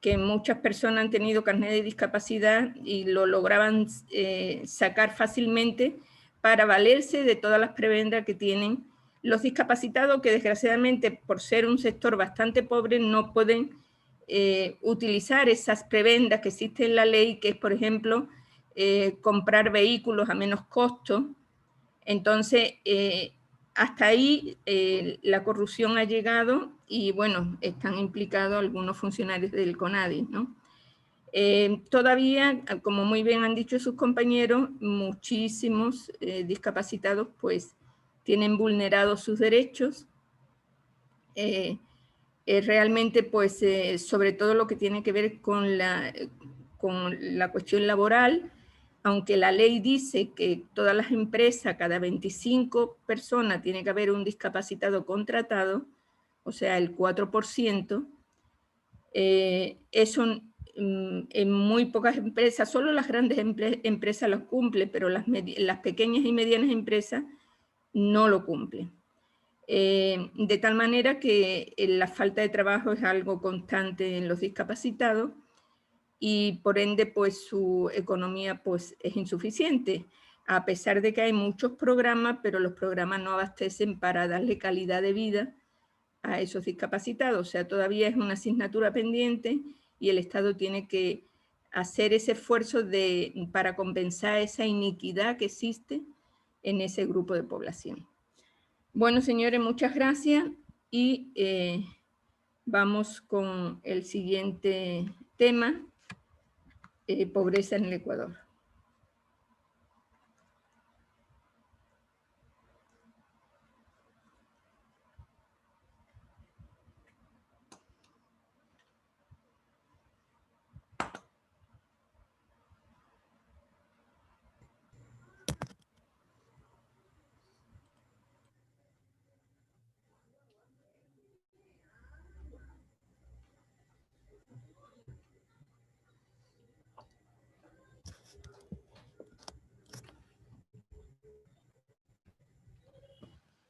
Speaker 1: que muchas personas han tenido carnet de discapacidad y lo lograban sacar fácilmente para valerse de todas las prebendas que tienen los discapacitados, que desgraciadamente por ser un sector bastante pobre no pueden utilizar esas prebendas que existen en la ley, que es, por ejemplo, comprar vehículos a menos costo. Entonces, hasta ahí la corrupción ha llegado y, bueno, están implicados algunos funcionarios del CONADIS, ¿no? Todavía, como muy bien han dicho sus compañeros, muchísimos discapacitados pues tienen vulnerados sus derechos. Realmente, pues, sobre todo lo que tiene que ver con la cuestión laboral, aunque la ley dice que todas las empresas, cada 25 personas, tiene que haber un discapacitado contratado, o sea, el 4%, eso en muy pocas empresas, solo las grandes empresas lo cumplen, pero las pequeñas y medianas empresas no lo cumplen. De tal manera que la falta de trabajo es algo constante en los discapacitados y por ende pues su economía pues es insuficiente, a pesar de que hay muchos programas, pero los programas no abastecen para darle calidad de vida a esos discapacitados. O sea, todavía es una asignatura pendiente y el Estado tiene que hacer ese esfuerzo para compensar esa iniquidad que existe en ese grupo de población. Bueno, señores, muchas gracias y vamos con el siguiente tema, pobreza en el Ecuador.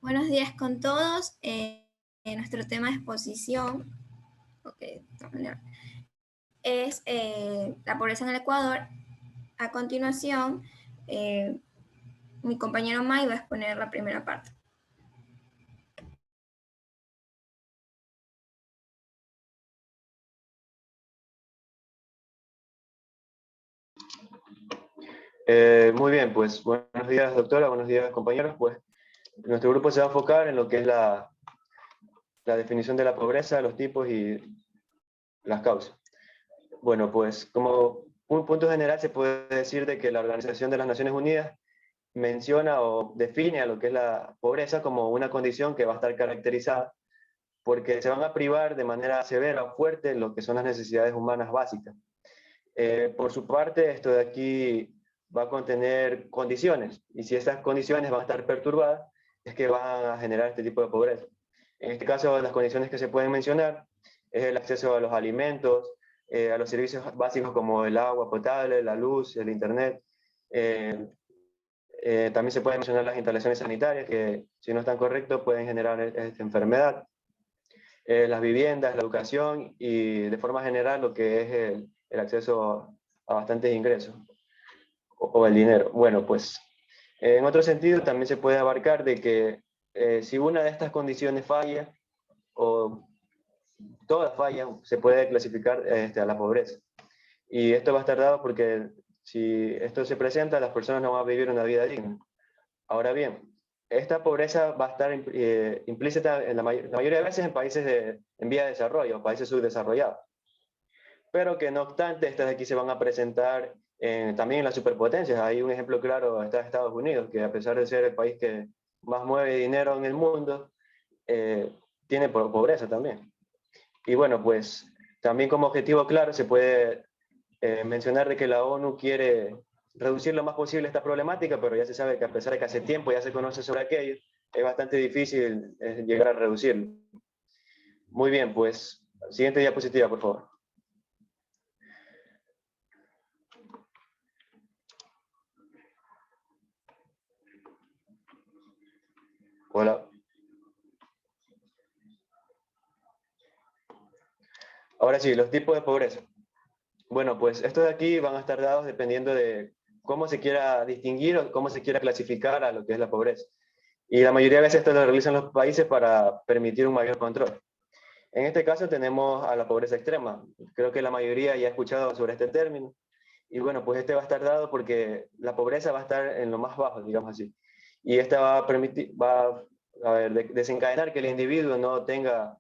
Speaker 6: Buenos días con todos. Nuestro tema de exposición es la pobreza en el Ecuador. A continuación, mi compañero May va a exponer la primera parte.
Speaker 7: Muy bien, pues buenos días, doctora, buenos días, compañeros. Pues nuestro grupo se va a enfocar en lo que es la definición de la pobreza, los tipos y las causas. Bueno, pues como un punto general se puede decir de que la Organización de las Naciones Unidas menciona o define a lo que es la pobreza como una condición que va a estar caracterizada porque se van a privar de manera severa o fuerte lo que son las necesidades humanas básicas. Por su parte, esto de aquí va a contener condiciones, y si estas condiciones van a estar perturbadas, es que van a generar este tipo de pobreza. En este caso, las condiciones que se pueden mencionar es el acceso a los alimentos, a los servicios básicos como el agua potable, la luz, el internet. También se pueden mencionar las instalaciones sanitarias, que si no están correctas pueden generar esta enfermedad. Las viviendas, la educación y de forma general lo que es el acceso a bastantes ingresos o el dinero. Bueno, pues en otro sentido también se puede abarcar de que si una de estas condiciones falla o todas fallan, se puede clasificar a la pobreza. Y esto va a estar dado porque si esto se presenta, las personas no van a vivir una vida digna. Ahora bien, esta pobreza va a estar implícita en la mayoría de veces en países en vía de desarrollo, países subdesarrollados. Pero que no obstante, estas de aquí se van a presentar también en las superpotencias. Hay un ejemplo claro, está Estados Unidos, que a pesar de ser el país que más mueve dinero en el mundo, tiene pobreza también. Y bueno, pues también como objetivo claro se puede mencionar de que la ONU quiere reducir lo más posible esta problemática, pero ya se sabe que a pesar de que hace tiempo ya se conoce sobre aquello, es bastante difícil llegar a reducirlo. Muy bien, pues siguiente diapositiva, por favor. Hola. Ahora sí, los tipos de pobreza. Bueno, pues estos de aquí van a estar dados dependiendo de cómo se quiera distinguir o cómo se quiera clasificar a lo que es la pobreza. Y la mayoría de veces esto lo realizan los países para permitir un mayor control. En este caso tenemos a la pobreza extrema. Creo que la mayoría ya ha escuchado sobre este término. Y bueno, pues este va a estar dado porque la pobreza va a estar en lo más bajo, digamos así. Y esta va a permitir, desencadenar que el individuo no tenga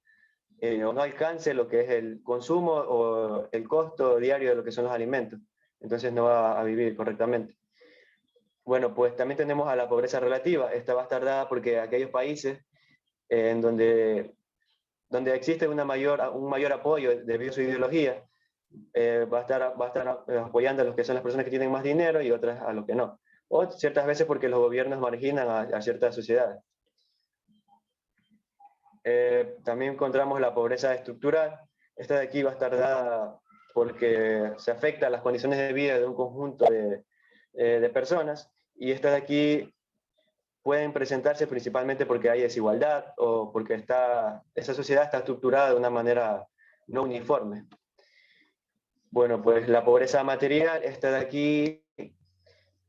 Speaker 7: o no alcance lo que es el consumo o el costo diario de lo que son los alimentos. Entonces no va a vivir correctamente. Bueno, pues también tenemos a la pobreza relativa. Esta va a estar dada porque aquellos países en donde existe un mayor apoyo debido a su ideología, va a estar apoyando a los que son las personas que tienen más dinero y otras a los que no. O ciertas veces porque los gobiernos marginan a ciertas sociedades. También encontramos la pobreza estructural. Esta de aquí va a estar dada porque se afecta a las condiciones de vida de un conjunto de personas, y estas de aquí pueden presentarse principalmente porque hay desigualdad o porque esa sociedad está estructurada de una manera no uniforme. Bueno, pues la pobreza material, esta de aquí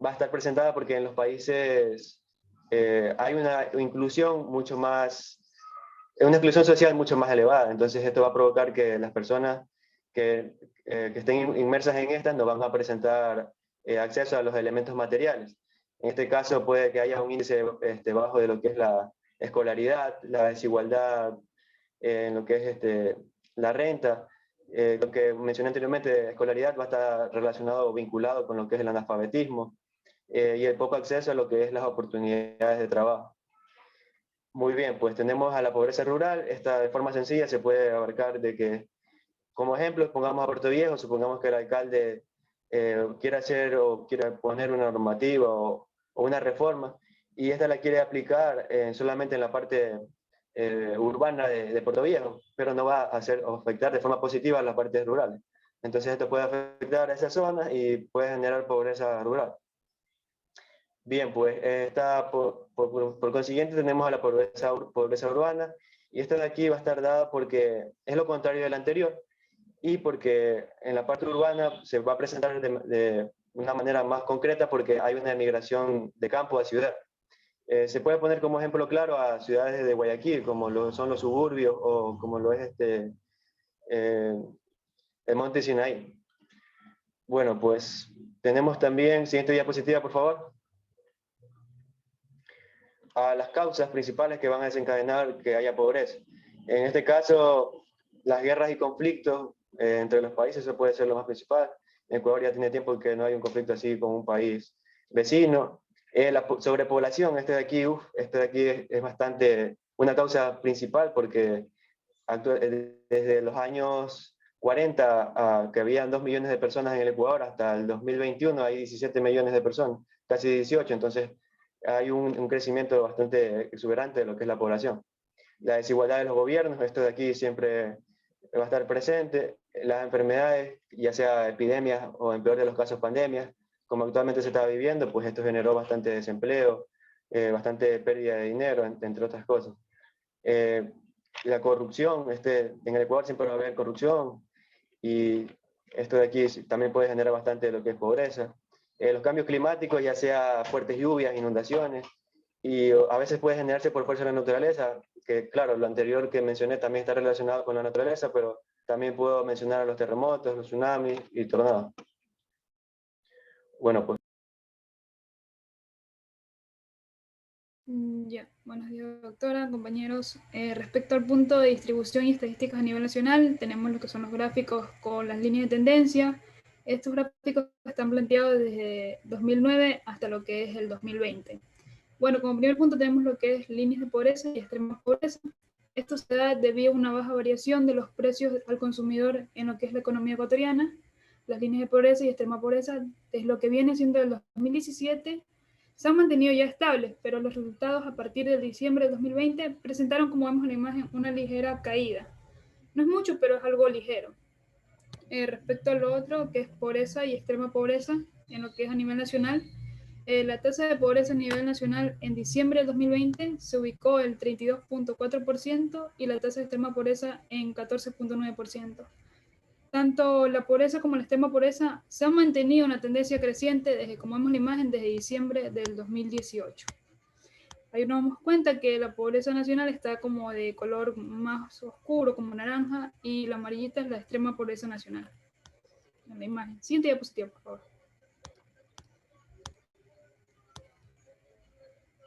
Speaker 7: va a estar presentada porque en los países hay una inclusión una inclusión social mucho más elevada. Entonces esto va a provocar que las personas que estén inmersas en estas no van a presentar acceso a los elementos materiales. En este caso puede que haya un índice bajo de lo que es la escolaridad, la desigualdad en lo que es la renta. Lo que mencioné anteriormente, escolaridad va a estar relacionado o vinculado con lo que es el analfabetismo y el poco acceso a lo que es las oportunidades de trabajo. Muy bien, pues tenemos a la pobreza rural. Esta de forma sencilla se puede abarcar de que, como ejemplo, pongamos a Puerto Viejo, supongamos que el alcalde quiere hacer o quiere poner una normativa o una reforma, y esta la quiere aplicar solamente en la parte urbana de Puerto Viejo, pero no va a afectar de forma positiva a las partes rurales. Entonces esto puede afectar a esas zonas y puede generar pobreza rural. Bien, pues por consiguiente tenemos a la pobreza urbana, y esta de aquí va a estar dada porque es lo contrario del anterior, y porque en la parte urbana se va a presentar de una manera más concreta porque hay una emigración de campo a ciudad. Se puede poner como ejemplo claro a ciudades de Guayaquil, como son los suburbios o como lo es el Monte Sinaí. Bueno, pues tenemos también, siguiente diapositiva, por favor, a las causas principales que van a desencadenar que haya pobreza. En este caso, las guerras y conflictos entre los países, eso puede ser lo más principal. Ecuador ya tiene tiempo que no hay un conflicto así con un país vecino. La sobrepoblación, este de aquí es bastante una causa principal porque desde los años 40, que habían 2 millones de personas en el Ecuador, hasta el 2021 hay 17 millones de personas, casi 18, entonces hay un crecimiento bastante exuberante de lo que es la población. La desigualdad de los gobiernos, esto de aquí siempre va a estar presente. Las enfermedades, ya sea epidemias o en peor de los casos pandemias, como actualmente se está viviendo, pues esto generó bastante desempleo, bastante pérdida de dinero, entre otras cosas. La corrupción, en el Ecuador siempre va a haber corrupción, y esto de aquí también puede generar bastante lo que es pobreza. Los cambios climáticos, ya sea fuertes lluvias, inundaciones, y a veces puede generarse por fuerza de la naturaleza, que claro, lo anterior que mencioné también está relacionado con la naturaleza, pero también puedo mencionar a los terremotos, los tsunamis y tornados. Bueno, pues.
Speaker 8: Ya, buenos días, doctora, compañeros. Respecto al punto de distribución y estadísticas a nivel nacional, tenemos lo que son los gráficos con las líneas de tendencia. Estos gráficos están planteados desde 2009 hasta lo que es el 2020. Bueno, como primer punto tenemos lo que es líneas de pobreza y extrema pobreza. Esto se da debido a una baja variación de los precios al consumidor en lo que es la economía ecuatoriana. Las líneas de pobreza y extrema pobreza es lo que viene siendo el 2017. Se han mantenido ya estables, pero los resultados a partir de diciembre de 2020 presentaron, como vemos en la imagen, una ligera caída. No es mucho, pero es algo ligero. Respecto a lo otro, que es pobreza y extrema pobreza, en lo que es a nivel nacional, La tasa de pobreza a nivel nacional en diciembre del 2020 se ubicó en 32.4% y la tasa de extrema pobreza en 14.9%. Tanto la pobreza como la extrema pobreza se han mantenido una tendencia creciente desde, como vemos la imagen, desde diciembre del 2018. Ahí nos damos cuenta que la pobreza nacional está como de color más oscuro, como naranja, y la amarillita es la extrema pobreza nacional. En la imagen. Siguiente diapositiva, por favor.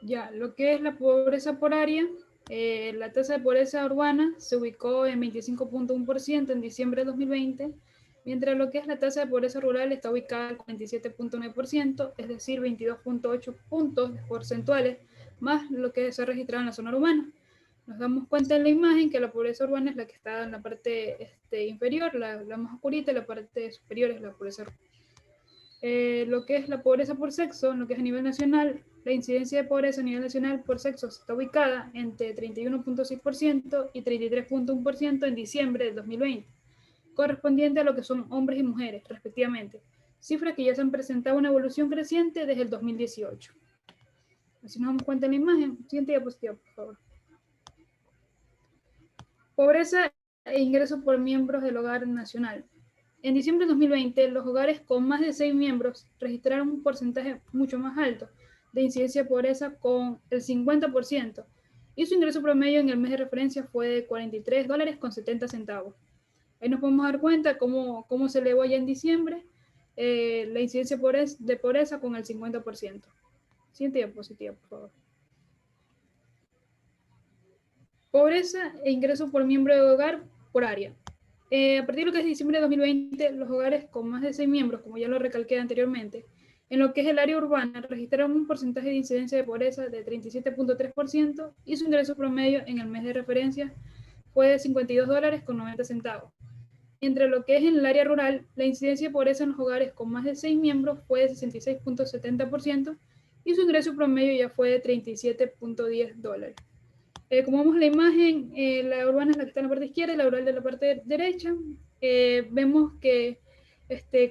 Speaker 8: Ya, lo que es la pobreza por área, la tasa de pobreza urbana se ubicó en 25.1% en diciembre de 2020, mientras lo que es la tasa de pobreza rural está ubicada en 47.9%, es decir, 22.8 puntos porcentuales más lo que se ha registrado en la zona urbana. Nos damos cuenta en la imagen que la pobreza urbana es la que está en la parte inferior, la más oscurita, y la parte superior es la pobreza rural. Lo que es la pobreza por sexo, lo que es a nivel nacional, la incidencia de pobreza a nivel nacional por sexo está ubicada entre 31.6% y 33.1% en diciembre del 2020, correspondiente a lo que son hombres y mujeres, respectivamente, cifras que ya se han presentado una evolución creciente desde el 2018. Así nos damos cuenta en la imagen. Siguiente diapositiva, por favor. Pobreza e ingresos por miembros del hogar nacional. En diciembre de 2020, los hogares con más de 6 miembros registraron un porcentaje mucho más alto de incidencia de pobreza con el 50%, y su ingreso promedio en el mes de referencia fue de $43.70. Ahí nos podemos dar cuenta cómo se elevó ya en diciembre la incidencia de pobreza con el 50%. Siguiente diapositiva, por favor. Pobreza e ingresos por miembro de hogar por área. A partir de lo que es diciembre de 2020, los hogares con más de 6 miembros, como ya lo recalqué anteriormente, en lo que es el área urbana, registraron un porcentaje de incidencia de pobreza de 37.3% y su ingreso promedio en el mes de referencia fue de $52.90. Mientras lo que es en el área rural, la incidencia de pobreza en los hogares con más de 6 miembros fue de 66.70% y su ingreso promedio ya fue de $37.10. Como vemos en la imagen, la urbana es la que está en la parte izquierda y la rural de la parte derecha. Vemos que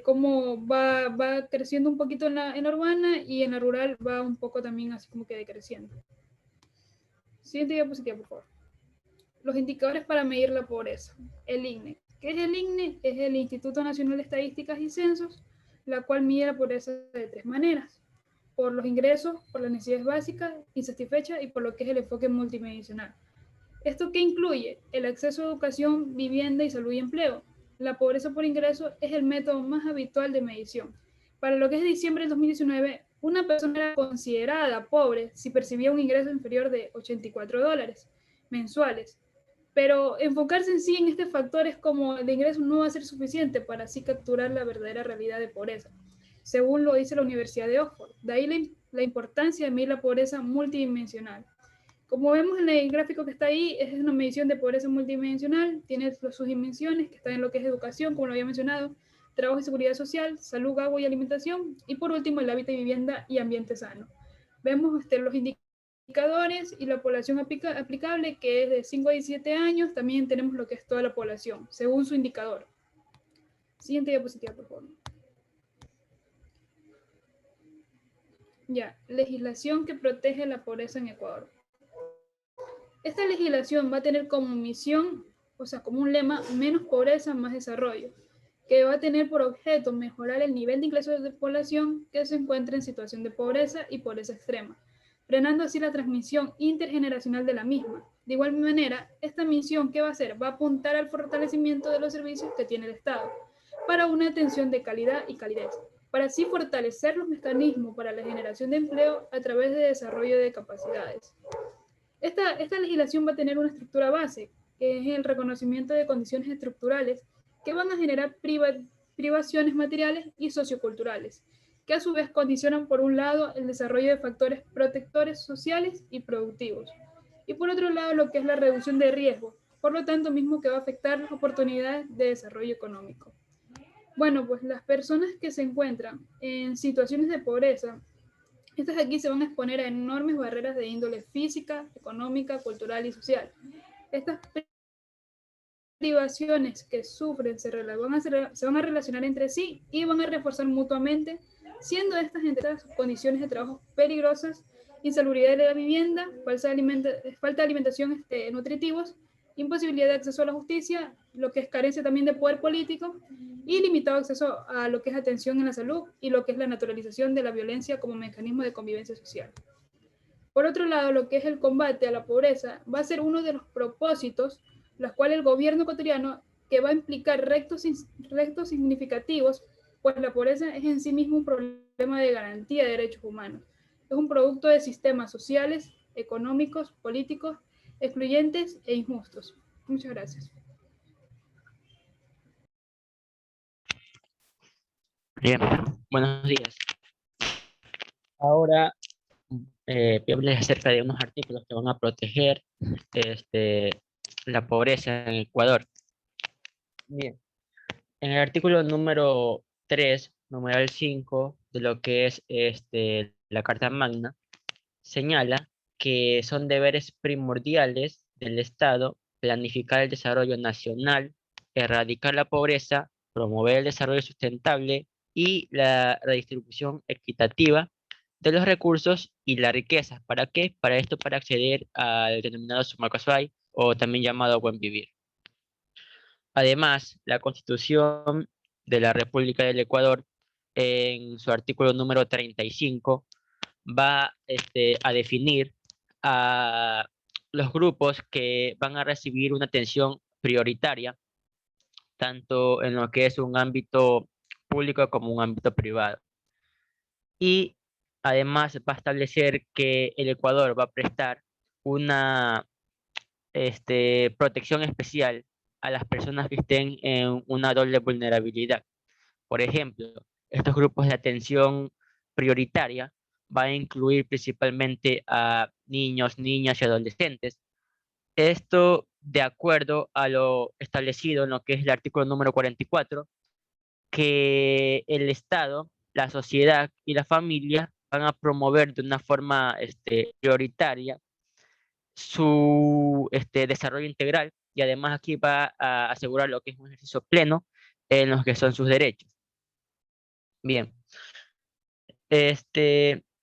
Speaker 8: cómo va creciendo un poquito en la urbana y en la rural va un poco también así como que decreciendo. Siguiente diapositiva, por favor. Los indicadores para medir la pobreza. El INE. ¿Qué es el INE? Es el Instituto Nacional de Estadísticas y Censos, la cual mide la pobreza de 3 maneras: por los ingresos, por las necesidades básicas, insatisfechas y por lo que es el enfoque multidimensional. ¿Esto qué incluye? El acceso a educación, vivienda y salud y empleo. La pobreza por ingreso es el método más habitual de medición. Para lo que es diciembre del 2019, una persona era considerada pobre si percibía un ingreso inferior de $84 mensuales. Pero enfocarse en sí en este factor es como el ingreso no va a ser suficiente para así capturar la verdadera realidad de pobreza, según lo dice la Universidad de Oxford. De ahí la importancia de medir la pobreza multidimensional. Como vemos en el gráfico que está ahí, es una medición de pobreza multidimensional, tiene sus dimensiones que están en lo que es educación, como lo había mencionado, trabajo y seguridad social, salud, agua y alimentación, y por último el hábitat y vivienda y ambiente sano. Vemos los indicadores y la población aplicable, que es de 5 a 17 años, también tenemos lo que es toda la población, según su indicador. Siguiente diapositiva, por favor. Ya, legislación que protege la pobreza en Ecuador. Esta legislación va a tener como misión, o sea, como un lema, menos pobreza, más desarrollo, que va a tener por objeto mejorar el nivel de ingresos de población que se encuentra en situación de pobreza y pobreza extrema, frenando así la transmisión intergeneracional de la misma. De igual manera, esta misión, ¿qué va a hacer? Va a apuntar al fortalecimiento de los servicios que tiene el Estado, para una atención de calidad y calidez, para así fortalecer los mecanismos para la generación de empleo a través de desarrollo de capacidades. Esta legislación va a tener una estructura base, que es el reconocimiento de condiciones estructurales que van a generar privaciones materiales y socioculturales, que a su vez condicionan por un lado el desarrollo de factores protectores sociales y productivos, y por otro lado lo que es la reducción de riesgo, por lo tanto mismo que va a afectar las oportunidades de desarrollo económico. Bueno, pues las personas que se encuentran en situaciones de pobreza, estas aquí se van a exponer a enormes barreras de índole física, económica, cultural y social. Estas privaciones que sufren se van a relacionar entre sí y van a reforzar mutuamente siendo estas entre las condiciones de trabajo peligrosas, insalubridad de la vivienda, falta de alimentación nutritivos, imposibilidad de acceso a la justicia, lo que es carencia también de poder político y limitado acceso a lo que es atención en la salud y lo que es la naturalización de la violencia como mecanismo de convivencia social. Por otro lado, lo que es el combate a la pobreza va a ser uno de los propósitos, los cuales el gobierno ecuatoriano, que va a implicar retos significativos, pues la pobreza es en sí mismo un problema de garantía de derechos humanos. Es un producto de sistemas sociales, económicos, políticos, excluyentes e injustos. Muchas gracias.
Speaker 9: Bien, buenos días. Ahora voy a hablar acerca de unos artículos que van a proteger la pobreza en Ecuador. Bien, en el artículo número 3, numeral 5, de lo que es la Carta Magna, señala que son deberes primordiales del Estado planificar el desarrollo nacional, erradicar la pobreza, promover el desarrollo sustentable y la redistribución equitativa de los recursos y la riqueza. ¿Para qué? Para esto, para acceder al denominado summa casual o también llamado buen vivir. Además, la Constitución de la República del Ecuador, en su artículo número 35, va a definir a los grupos que van a recibir una atención prioritaria, tanto en lo que es un ámbito público como un ámbito privado. Y además va a establecer que el Ecuador va a prestar una protección especial a las personas que estén en una doble vulnerabilidad. Por ejemplo, estos grupos de atención prioritaria van a incluir principalmente a niños, niñas y adolescentes. Esto de acuerdo a lo establecido en lo que es el artículo número 44, que el Estado, la sociedad y la familia van a promover de una forma prioritaria su desarrollo integral, y además aquí va a asegurar lo que es un ejercicio pleno en los que son sus derechos. Bien,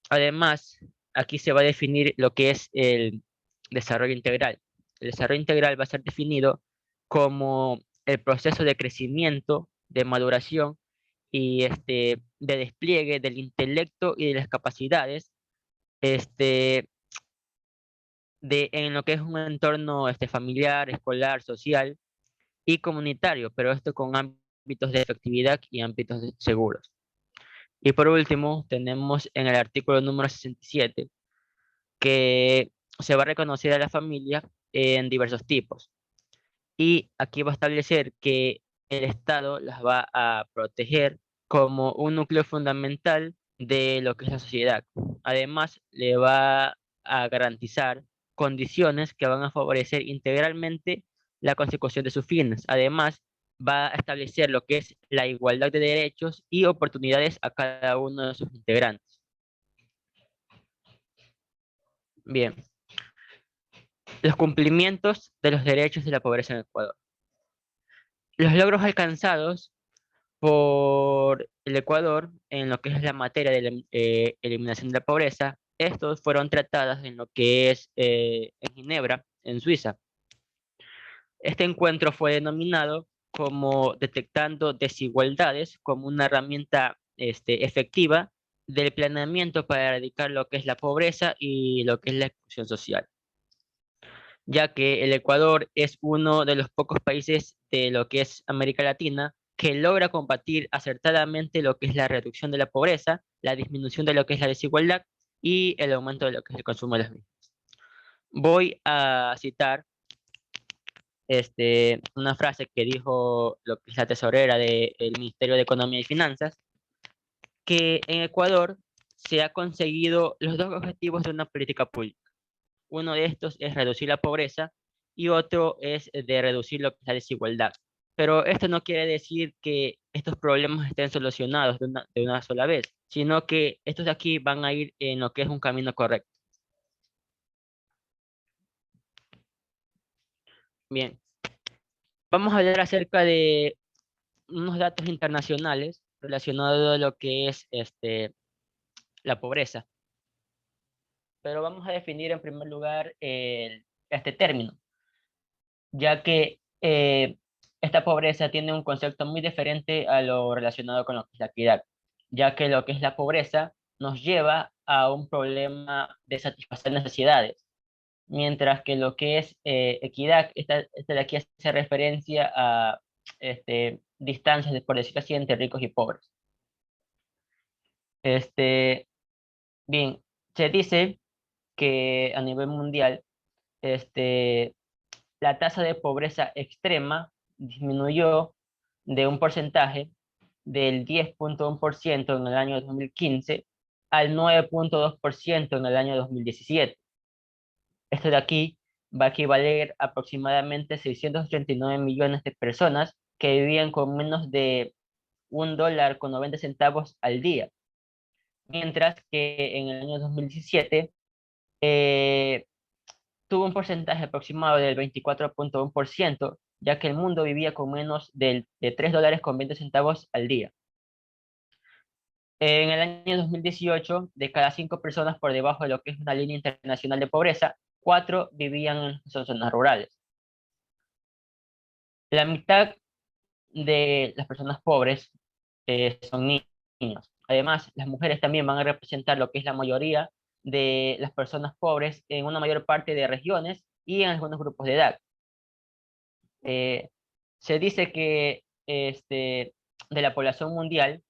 Speaker 9: además aquí se va a definir lo que es el desarrollo integral. El desarrollo integral va a ser definido como el proceso de crecimiento, de maduración y de despliegue del intelecto y de las capacidades en lo que es un entorno familiar, escolar, social y comunitario, pero esto con ámbitos de efectividad y ámbitos seguros. Y por último, tenemos en el artículo número 67 que se va a reconocer a la familia en diversos tipos. Y aquí va a establecer que el Estado las va a proteger como un núcleo fundamental de lo que es la sociedad. Además, le va a garantizar condiciones que van a favorecer integralmente la consecución de sus fines. Además, va a establecer lo que es la igualdad de derechos y oportunidades a cada uno de sus integrantes. Bien. Los cumplimientos de los derechos de la pobreza en Ecuador. Los logros alcanzados por el Ecuador en lo que es la materia de la eliminación de la pobreza, estos fueron tratados en lo que es en Ginebra, en Suiza. Este encuentro fue denominado como detectando desigualdades como una herramienta efectiva del planeamiento para erradicar lo que es la pobreza y lo que es la exclusión social, ya que el Ecuador es uno de los pocos países de lo que es América Latina que logra combatir acertadamente lo que es la reducción de la pobreza, la disminución de lo que es la desigualdad y el aumento de lo que es el consumo de las mismas. Voy a citar una frase que dijo lo que es la tesorera del Ministerio de Economía y Finanzas, que en Ecuador se ha conseguido los dos objetivos de una política pública. Uno de estos es reducir la pobreza y otro es de reducir lo que es la desigualdad. Pero esto no quiere decir que estos problemas estén solucionados de una sola vez, sino que estos de aquí van a ir en lo que es un camino correcto. Bien, vamos a hablar acerca de unos datos internacionales relacionado a lo que es la pobreza. Pero vamos a definir en primer lugar este término, ya que esta pobreza tiene un concepto muy diferente a lo relacionado con lo que es la equidad, ya que lo que es la pobreza nos lleva a un problema de satisfacer necesidades, mientras que lo que es equidad, esta de aquí hace referencia a distancias, por decirlo así, entre ricos y pobres. Bien, se dice que a nivel mundial, la tasa de pobreza extrema disminuyó de un porcentaje del 10,1% en el año 2015 al 9,2% en el año 2017. Esto de aquí va a equivaler a aproximadamente 689 millones de personas que vivían con menos de $1,90 al día, mientras que en el año 2017 tuvo un porcentaje aproximado del 24,1%, ya que el mundo vivía con menos de $3,20 al día. En el año 2018, de cada 5 personas por debajo de lo que es una línea internacional de pobreza, 4 vivían en zonas rurales. La mitad de las personas pobres son niños. Además, las mujeres también van a representar lo que es la mayoría de las personas pobres en una mayor parte de regiones y en algunos grupos de edad. Se dice que de la población mundial,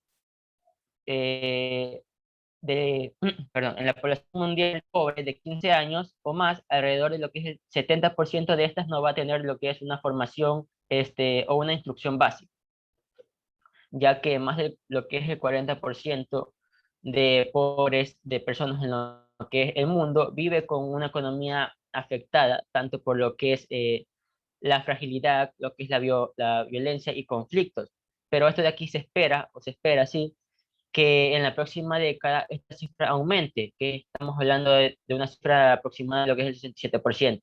Speaker 9: perdón, en la población mundial pobre de 15 años o más, alrededor de lo que es el 70% de estas no va a tener lo que es una formación o una instrucción básica, ya que más de lo que es el 40% de pobres, de personas en lo que es el mundo, vive con una economía afectada, tanto por lo que es la fragilidad, lo que es la violencia y conflictos. Pero esto de aquí se espera, o se espera así, que en la próxima década esta cifra aumente, que estamos hablando de una cifra aproximada de lo que es el 67%.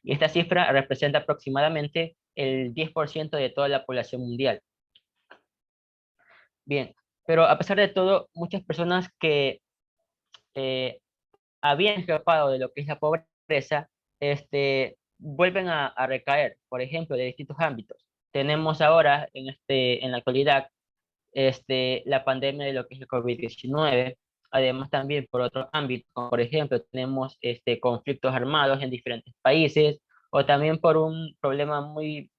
Speaker 9: Y esta cifra representa aproximadamente el 10% de toda la población mundial. Bien, pero a pesar de todo, muchas personas que habían escapado de lo que es la pobreza, vuelven a recaer, por ejemplo, de distintos ámbitos. Tenemos ahora, en la actualidad, la pandemia de lo que es el COVID-19, además también por otro ámbito, como por ejemplo, tenemos conflictos armados en diferentes países, o también por un problema muy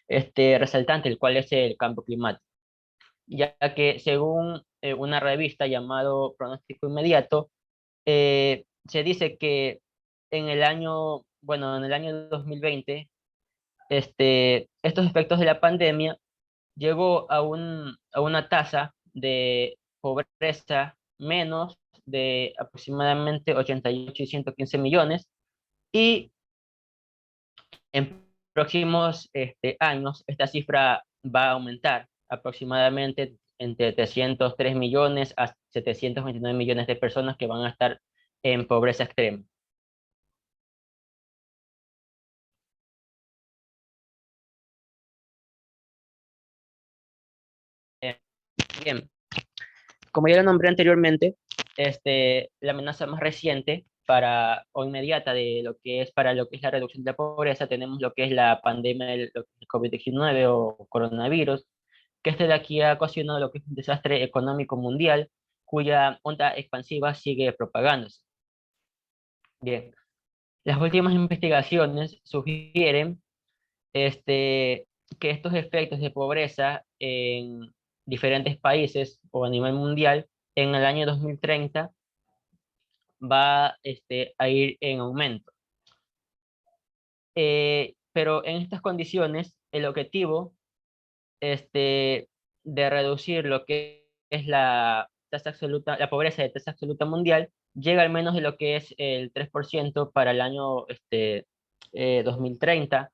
Speaker 9: resaltante, el cual es el cambio climático, ya que según una revista llamado Pronóstico Inmediato, se dice que en el año 2020, estos efectos de la pandemia llegó a una tasa de pobreza menos de aproximadamente 88 y 115 millones, y en próximos años esta cifra va a aumentar aproximadamente entre 303 millones a 729 millones de personas que van a estar en pobreza extrema. Bien, como ya lo nombré anteriormente, la amenaza más reciente o inmediata de lo que es para lo que es la reducción de la pobreza, tenemos lo que es la pandemia del COVID-19 o coronavirus, que de aquí ha ocasionado lo que es un desastre económico mundial, cuya onda expansiva sigue propagándose. Bien, las últimas investigaciones sugieren que estos efectos de pobreza en diferentes países o a nivel mundial en el año 2030 va a ir en aumento. Pero en estas condiciones, el objetivo de reducir lo que es la tasa absoluta, la pobreza de tasa absoluta mundial, llega al menos de lo que es el 3% para el año 2030.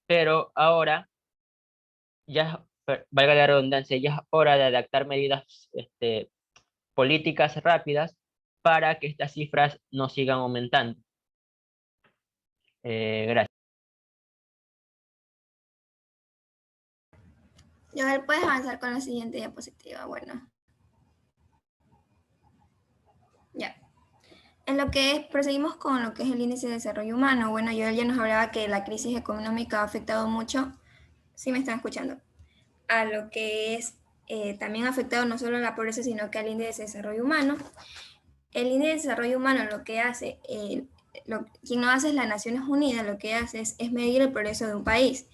Speaker 9: Pero ahora, valga la redundancia, ya es hora de adaptar medidas políticas rápidas para que estas cifras no sigan aumentando. Gracias.
Speaker 6: Joel, puedes avanzar con la siguiente diapositiva. Bueno. Ya. En lo que es, proseguimos con lo que es el índice de desarrollo humano. Bueno, Joel ya nos hablaba que la crisis económica ha afectado mucho, sí me están escuchando, a lo que es, también ha afectado no solo a la pobreza, sino que al índice de desarrollo humano. El índice de desarrollo humano lo que hace, quien lo hace es las Naciones Unidas, lo que hace es medir el progreso de un país.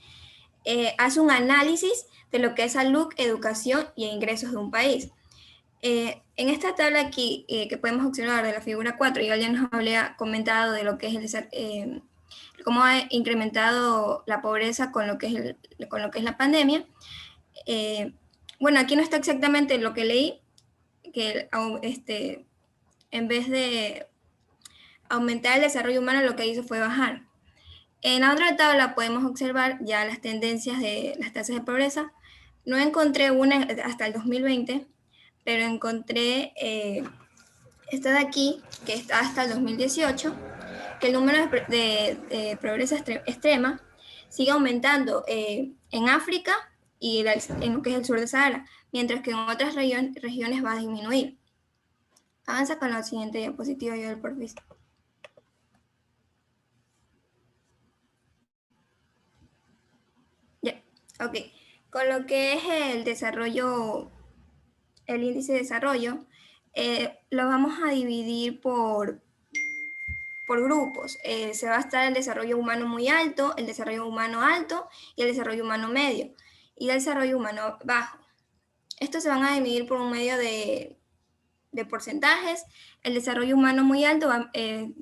Speaker 6: Hace un análisis de lo que es salud, educación y ingresos de un país. En esta tabla aquí que podemos observar de la figura 4, ya nos había comentado de lo que es cómo ha incrementado la pobreza con lo que es la pandemia. Bueno, aquí no está exactamente lo que leí, que en vez de aumentar el desarrollo humano, lo que hizo fue bajar. En la otra tabla podemos observar ya las tendencias de las tasas de pobreza. No encontré una hasta el 2020, pero encontré esta de aquí, que está hasta el 2018, que el número de pobreza extrema sigue aumentando en África y en lo que es el sur de Sahara, mientras que en otras regiones va a disminuir. Avanza con la siguiente diapositiva, yo del porfis. Ya, ok. Con lo que es el desarrollo, el índice de desarrollo, lo vamos a dividir por grupos. Se va a estar el desarrollo humano muy alto, el desarrollo humano alto y el desarrollo humano medio y el desarrollo humano bajo. Estos se van a dividir por un medio de porcentajes. El desarrollo humano muy alto va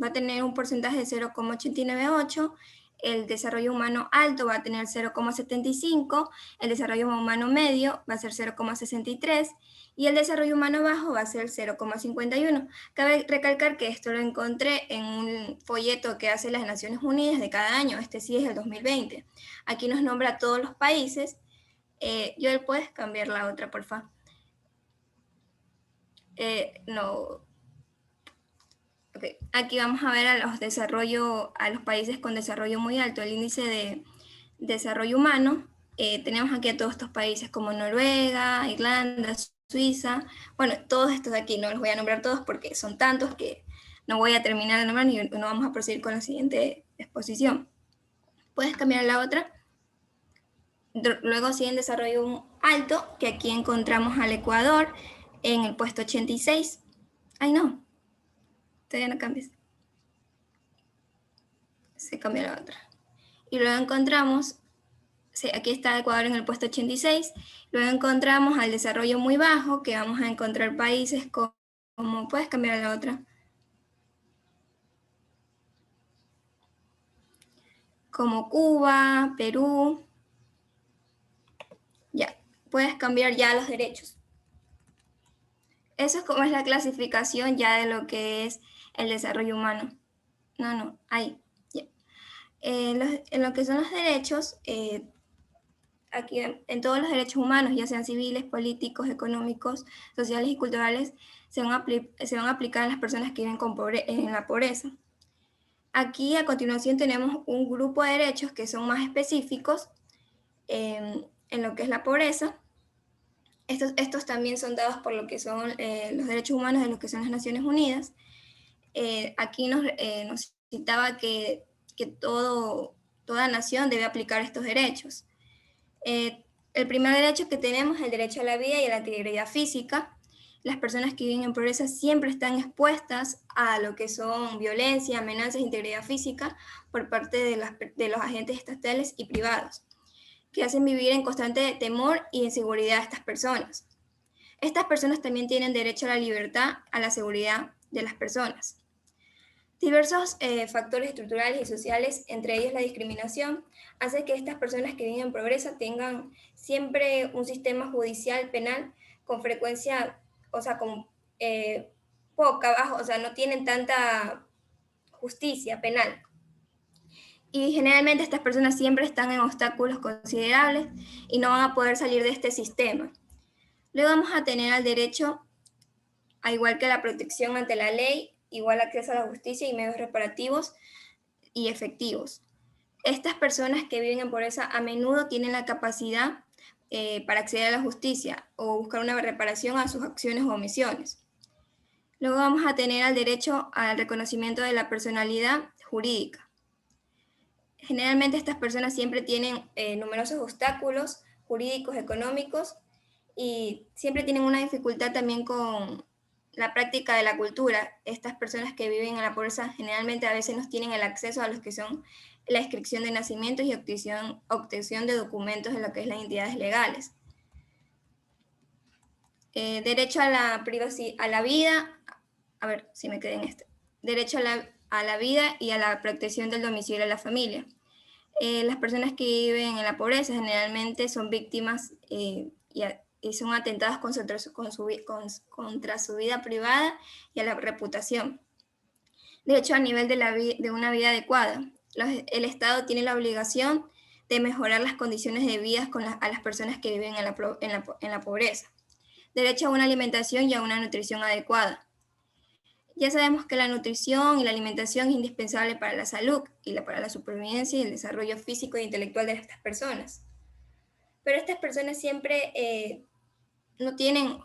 Speaker 6: a tener un porcentaje de 0,898, el desarrollo humano alto va a tener 0,75, el desarrollo humano medio va a ser 0,63 y el desarrollo humano bajo va a ser 0,51. Cabe recalcar que esto lo encontré en un folleto que hace las Naciones Unidas de cada año, este sí es el 2020. Aquí nos nombra todos los países. Joel, ¿puedes cambiar la otra, por favor? No. Okay. Aquí vamos a ver a los países con desarrollo muy alto, el índice de desarrollo humano. Tenemos aquí a todos estos países como Noruega, Irlanda, Suiza. Bueno, todos estos de aquí, no los voy a nombrar todos porque son tantos que no voy a terminar de nombrar y no vamos a proseguir con la siguiente exposición. ¿Puedes cambiar la otra? Luego sigue en desarrollo alto, que aquí encontramos al Ecuador en el puesto 86. Ay, no. Todavía no cambies. Se cambió la otra. Y luego encontramos, aquí está Ecuador en el puesto 86, luego encontramos al desarrollo muy bajo, que vamos a encontrar países como puedes cambiar a la otra, como Cuba, Perú. Ya, puedes cambiar ya los derechos. Eso es como es la clasificación ya de lo que es el desarrollo humano. No, ahí. Ya. En lo que son los derechos, aquí en todos los derechos humanos, ya sean civiles, políticos, económicos, sociales y culturales, se van a aplicar a las personas que viven en la pobreza. Aquí a continuación tenemos un grupo de derechos que son más específicos en lo que es la pobreza. Estos también son dados por lo que son los derechos humanos de lo que son las Naciones Unidas. Aquí nos citaba que toda nación debe aplicar estos derechos. El primer derecho que tenemos es el derecho a la vida y a la integridad física. Las personas que viven en pobreza siempre están expuestas a lo que son violencia, amenazas, integridad física por parte de los agentes estatales y privados, que hacen vivir en constante temor y inseguridad a estas personas. Estas personas también tienen derecho a la libertad, a la seguridad de las personas. Diversos factores estructurales y sociales, entre ellos la discriminación, hace que estas personas que viven en pobreza tengan siempre un sistema judicial penal con frecuencia, o sea, con poca, bajo, o sea, no tienen tanta justicia penal. Y generalmente estas personas siempre están en obstáculos considerables y no van a poder salir de este sistema. Luego vamos a tener al derecho, a igual que la protección ante la ley, igual acceso a la justicia y medios reparativos y efectivos. Estas personas que viven en pobreza a menudo tienen la capacidad para acceder a la justicia o buscar una reparación a sus acciones o omisiones. Luego vamos a tener al derecho al reconocimiento de la personalidad jurídica. Generalmente estas personas siempre tienen numerosos obstáculos jurídicos, económicos, y siempre tienen una dificultad también con la práctica de la cultura. Estas personas que viven en la pobreza generalmente a veces no tienen el acceso a los que son la inscripción de nacimientos y obtención de documentos de lo que es las entidades legales. Derecho a la privacidad, a la vida, a ver si me quedé en este. Derecho a la vida y a la protección del domicilio de la familia. Las personas que viven en la pobreza generalmente son víctimas y son atentados contra su vida privada y a la reputación. De hecho, a nivel de una vida adecuada, el Estado tiene la obligación de mejorar las condiciones de vida a las personas que viven en la pobreza. Derecho a una alimentación y a una nutrición adecuada. Ya sabemos que la nutrición y la alimentación es indispensable para la salud y para la supervivencia y el desarrollo físico e intelectual de estas personas. Pero estas personas siempre no tienen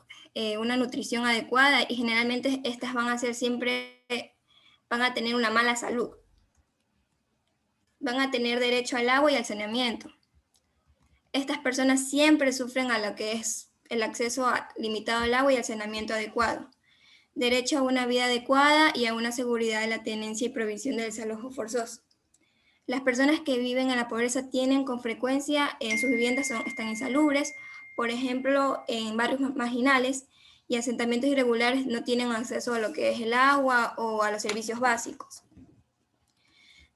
Speaker 6: una nutrición adecuada y generalmente estas van a tener una mala salud. Van a tener derecho al agua y al saneamiento. Estas personas siempre sufren a lo que es el acceso limitado al agua y al saneamiento adecuado. Derecho a una vida adecuada y a una seguridad de la tenencia y provisión del desalojo forzoso. Las personas que viven en la pobreza tienen con frecuencia en sus viviendas están insalubres, por ejemplo, en barrios marginales, y asentamientos irregulares no tienen acceso a lo que es el agua o a los servicios básicos.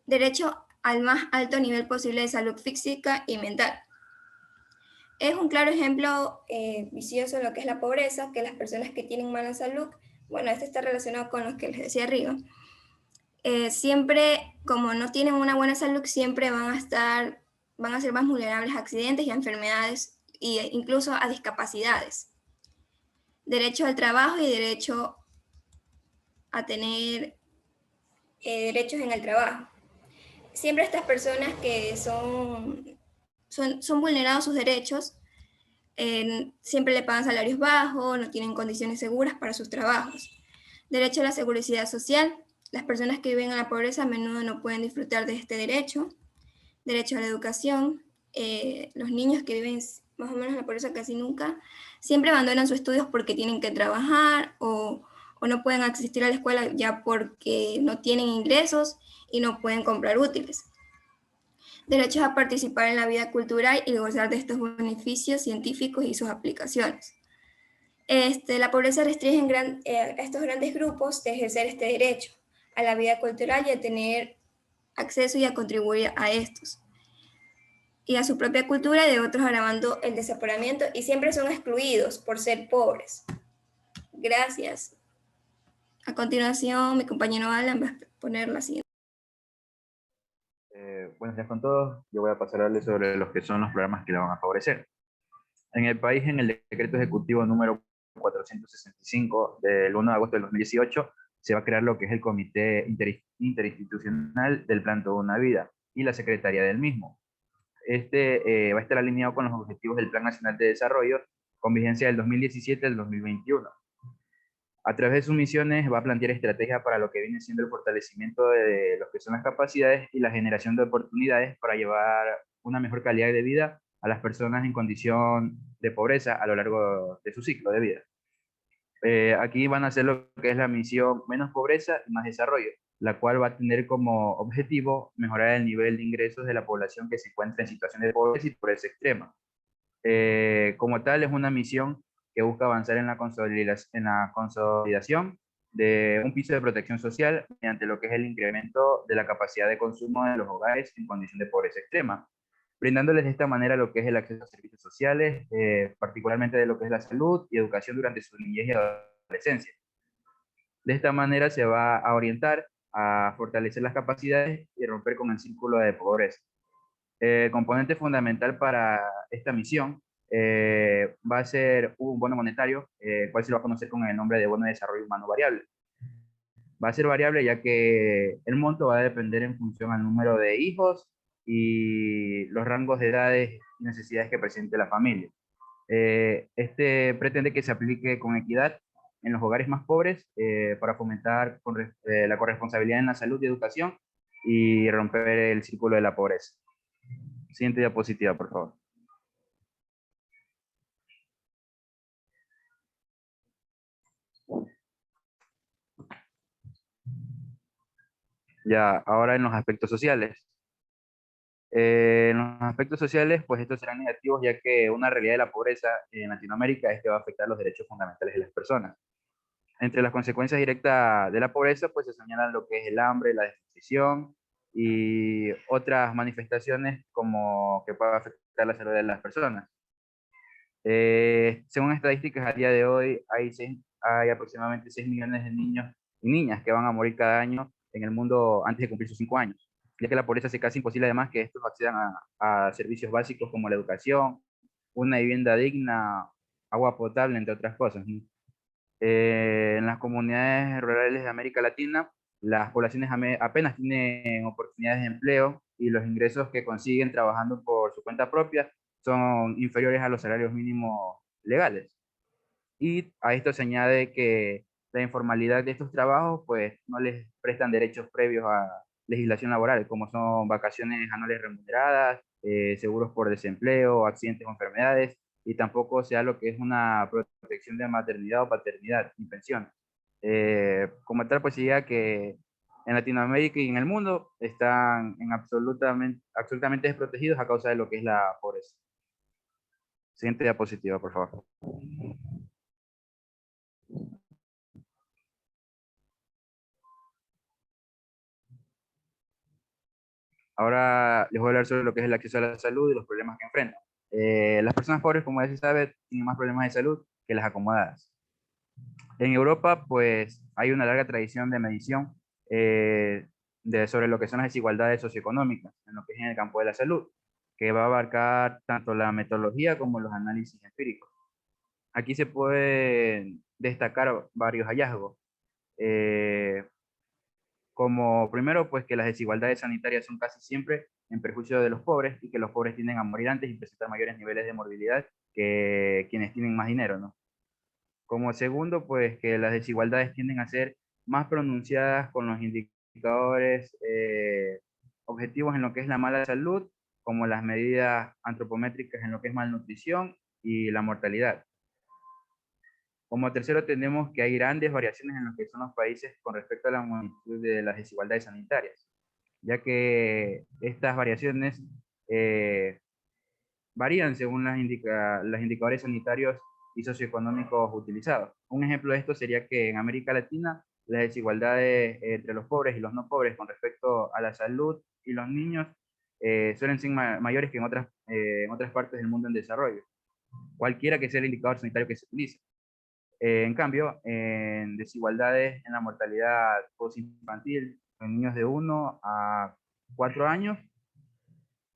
Speaker 6: Derecho al más alto nivel posible de salud física y mental. Es un claro ejemplo vicioso de lo que es la pobreza, que las personas que tienen mala salud, bueno, esto está relacionado con lo que les decía arriba, siempre, como no tienen una buena salud, siempre van a ser más vulnerables a accidentes y a enfermedades, e incluso a discapacidades. Derecho al trabajo y derecho a tener derechos en el trabajo. Siempre estas personas que son vulnerados sus derechos, siempre le pagan salarios bajos, no tienen condiciones seguras para sus trabajos. Derecho a la seguridad social. Las personas que viven en la pobreza a menudo no pueden disfrutar de este derecho. Derecho a la educación. Los niños que viven más o menos en la pobreza casi nunca, siempre abandonan sus estudios porque tienen que trabajar o no pueden asistir a la escuela ya porque no tienen ingresos y no pueden comprar útiles. Derechos a participar en la vida cultural y gozar de estos beneficios científicos y sus aplicaciones. La pobreza restringe a estos grandes grupos de ejercer este derecho a la vida cultural y a tener acceso y a contribuir a estos y a su propia cultura, de otros agravando el desamparamiento, y siempre son excluidos por ser pobres. Gracias. A continuación, mi compañero Alan va a poner la siguiente.
Speaker 10: Buenos días con todos. Yo voy a pasar a hablarles sobre los que son los programas que le van a favorecer. En el país, en el decreto ejecutivo número 465 del 1 de agosto del 2018, se va a crear lo que es el Comité Interinstitucional del Plan Toda una Vida y la Secretaría del mismo. Va a estar alineado con los objetivos del Plan Nacional de Desarrollo, con vigencia del 2017 al 2021. A través de sus misiones va a plantear estrategias para lo que viene siendo el fortalecimiento de lo que son las capacidades y la generación de oportunidades para llevar una mejor calidad de vida a las personas en condición de pobreza a lo largo de su ciclo de vida. Aquí van a hacer lo que es la misión Menos Pobreza y Más Desarrollo, la cual va a tener como objetivo mejorar el nivel de ingresos de la población que se encuentra en situaciones de pobreza y pobreza extrema. Como tal, es una misión que busca avanzar en la consolidación de un piso de protección social mediante lo que es el incremento de la capacidad de consumo de los hogares en condición de pobreza extrema, brindándoles de esta manera lo que es el acceso a servicios sociales, particularmente de lo que es la salud y educación durante su niñez y adolescencia. De esta manera se va a orientar a fortalecer las capacidades y romper con el círculo de pobreza. Componente fundamental para esta misión va a ser un bono monetario, cual se va a conocer con el nombre de Bono de Desarrollo Humano Variable. Va a ser variable ya que el monto va a depender en función al número de hijos y los rangos de edades y necesidades que presente la familia. Este pretende que se aplique con equidad en los hogares más pobres para fomentar la corresponsabilidad en la salud y educación y romper el círculo de la pobreza. Siguiente diapositiva, por favor. Ya, ahora en los aspectos sociales. En los aspectos sociales, pues estos serán negativos, ya que una realidad de la pobreza en Latinoamérica es que va a afectar los derechos fundamentales de las personas. Entre las consecuencias directas de la pobreza, pues se señalan lo que es el hambre, la desnutrición y otras manifestaciones como que pueden afectar la salud de las personas. Según estadísticas, a día de hoy hay aproximadamente 6 millones de niños y niñas que van a morir cada año en el mundo antes de cumplir sus 5 años, ya que la pobreza hace casi imposible además que estos accedan a servicios básicos como la educación, una vivienda digna, agua potable, entre otras cosas, ¿no? En las comunidades rurales de América Latina, las poblaciones apenas tienen oportunidades de empleo y los ingresos que consiguen trabajando por su cuenta propia son inferiores a los salarios mínimos legales. Y a esto se añade que la informalidad de estos trabajos pues no les prestan derechos previos a legislación laboral, como son vacaciones anuales remuneradas, seguros por desempleo, accidentes o enfermedades, y tampoco se da lo que es una protección de maternidad o paternidad y pensión. Como tal, pues diría que en Latinoamérica y en el mundo están absolutamente desprotegidos a causa de lo que es la pobreza. Siguiente diapositiva, por favor. Ahora les voy a hablar sobre lo que es el acceso a la salud y los problemas que enfrentan. Las personas pobres, como ya se sabe, tienen más problemas de salud que las acomodadas. En Europa, pues, hay una larga tradición de medición sobre lo que son las desigualdades socioeconómicas en lo que es en el campo de la salud, que va a abarcar tanto la metodología como los análisis empíricos. Aquí se pueden destacar varios hallazgos. Como primero, pues que las desigualdades sanitarias son casi siempre en perjuicio de los pobres y que los pobres tienden a morir antes y presentar mayores niveles de morbilidad que quienes tienen más dinero, ¿no? Como segundo, pues que las desigualdades tienden a ser más pronunciadas con los indicadores objetivos en lo que es la mala salud, como las medidas antropométricas en lo que es malnutrición y la mortalidad. Como tercero, tenemos que hay grandes variaciones en lo que son los países con respecto a la magnitud de las desigualdades sanitarias, ya que estas variaciones varían según los indicadores sanitarios y socioeconómicos utilizados. Un ejemplo de esto sería que en América Latina las desigualdades entre los pobres y los no pobres con respecto a la salud y los niños suelen ser mayores que en otras partes del mundo en desarrollo, cualquiera que sea el indicador sanitario que se utilice. En cambio, en desigualdades en la mortalidad postinfantil en niños de 1 a 4 años,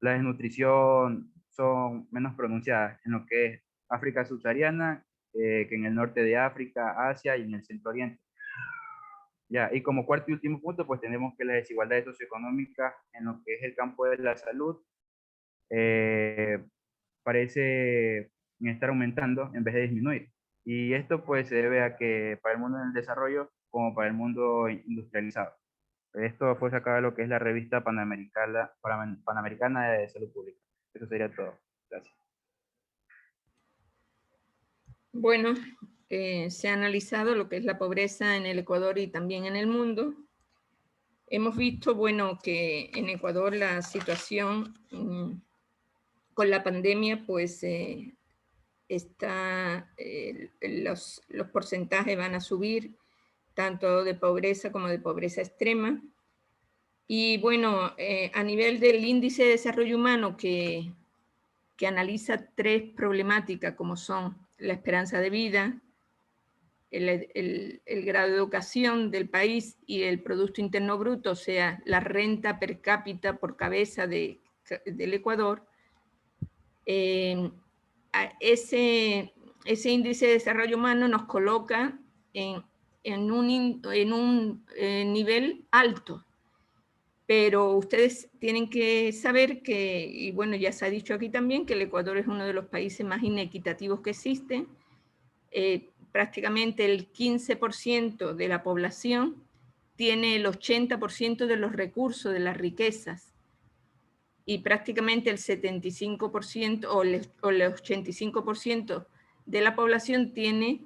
Speaker 10: la desnutrición son menos pronunciadas en lo que es África subsahariana, que en el norte de África, Asia y en el centro oriente. Ya, y como cuarto y último punto, pues tenemos que las desigualdades socioeconómicas en lo que es el campo de la salud parece estar aumentando en vez de disminuir. Y esto pues se debe a que para el mundo del desarrollo como para el mundo industrializado. Esto fue sacado de lo que es la revista Panamericana de Salud Pública. Eso sería todo. Gracias.
Speaker 1: Bueno, se ha analizado lo que es la pobreza en el Ecuador y también en el mundo. Hemos visto, bueno, que en Ecuador la situación con la pandemia, pues los porcentajes van a subir, tanto de pobreza como de pobreza extrema. Y bueno, a nivel del índice de desarrollo humano que analiza 3 problemáticas como son la esperanza de vida, el grado de educación del país y el Producto Interno Bruto, o sea, la renta per cápita por cabeza del Ecuador, ese índice de desarrollo humano nos coloca en un nivel alto, Pero ustedes tienen que saber que, y bueno, ya se ha dicho aquí también, que el Ecuador es uno de los países más inequitativos que existen. Prácticamente el 15% de la población tiene el 80% de los recursos, de las riquezas, y prácticamente el 75% o el 85% de la población tiene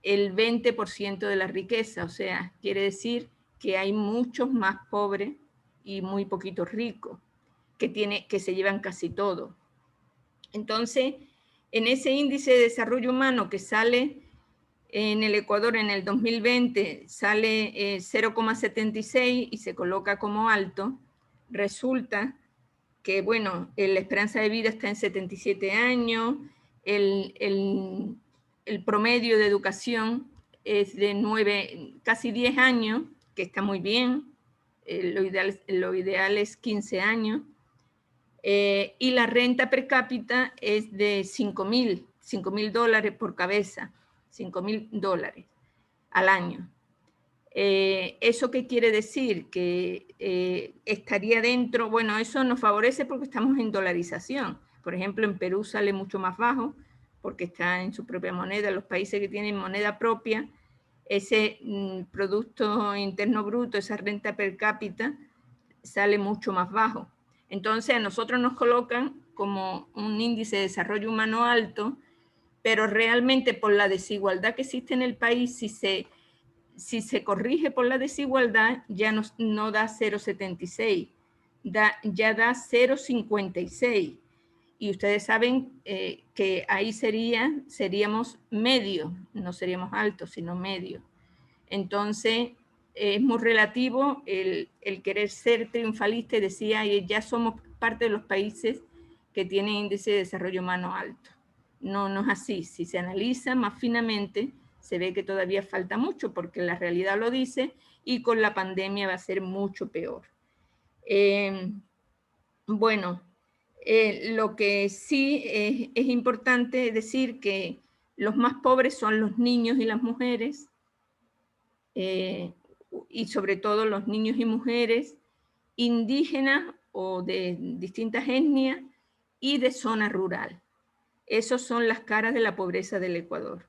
Speaker 1: el 20% de la riqueza. O sea, quiere decir que hay muchos más pobres y muy poquitos ricos, que se llevan casi todo. Entonces, en ese índice de desarrollo humano que sale en el Ecuador en el 2020, sale 0,76 y se coloca como alto, resulta que, bueno, la esperanza de vida está en 77 años, el promedio de educación es de 9, casi 10 años, que está muy bien, lo ideal es 15 años, y la renta per cápita es de $5.000 por cabeza, $5.000 al año. ¿Eso qué quiere decir? Que estaría dentro, bueno, eso nos favorece porque estamos en dolarización. Por ejemplo, en Perú sale mucho más bajo porque está en su propia moneda. Los países que tienen moneda propia, ese Producto Interno Bruto, esa renta per cápita, sale mucho más bajo. Entonces, a nosotros nos colocan como un índice de desarrollo humano alto, pero realmente por la desigualdad que existe en el país, si se corrige por la desigualdad, ya no da 0,76, ya da 0,56. Y ustedes saben que ahí seríamos medio, no seríamos altos, sino medio. Entonces, es muy relativo el querer ser triunfalista y decía, ya somos parte de los países que tienen índice de desarrollo humano alto. No, no es así. Si se analiza más finamente, se ve que todavía falta mucho porque la realidad lo dice y con la pandemia va a ser mucho peor. Bueno, lo que sí es importante decir que los más pobres son los niños y las mujeres, y sobre todo los niños y mujeres indígenas o de distintas etnias y de zona rural. Esas son las caras de la pobreza del Ecuador.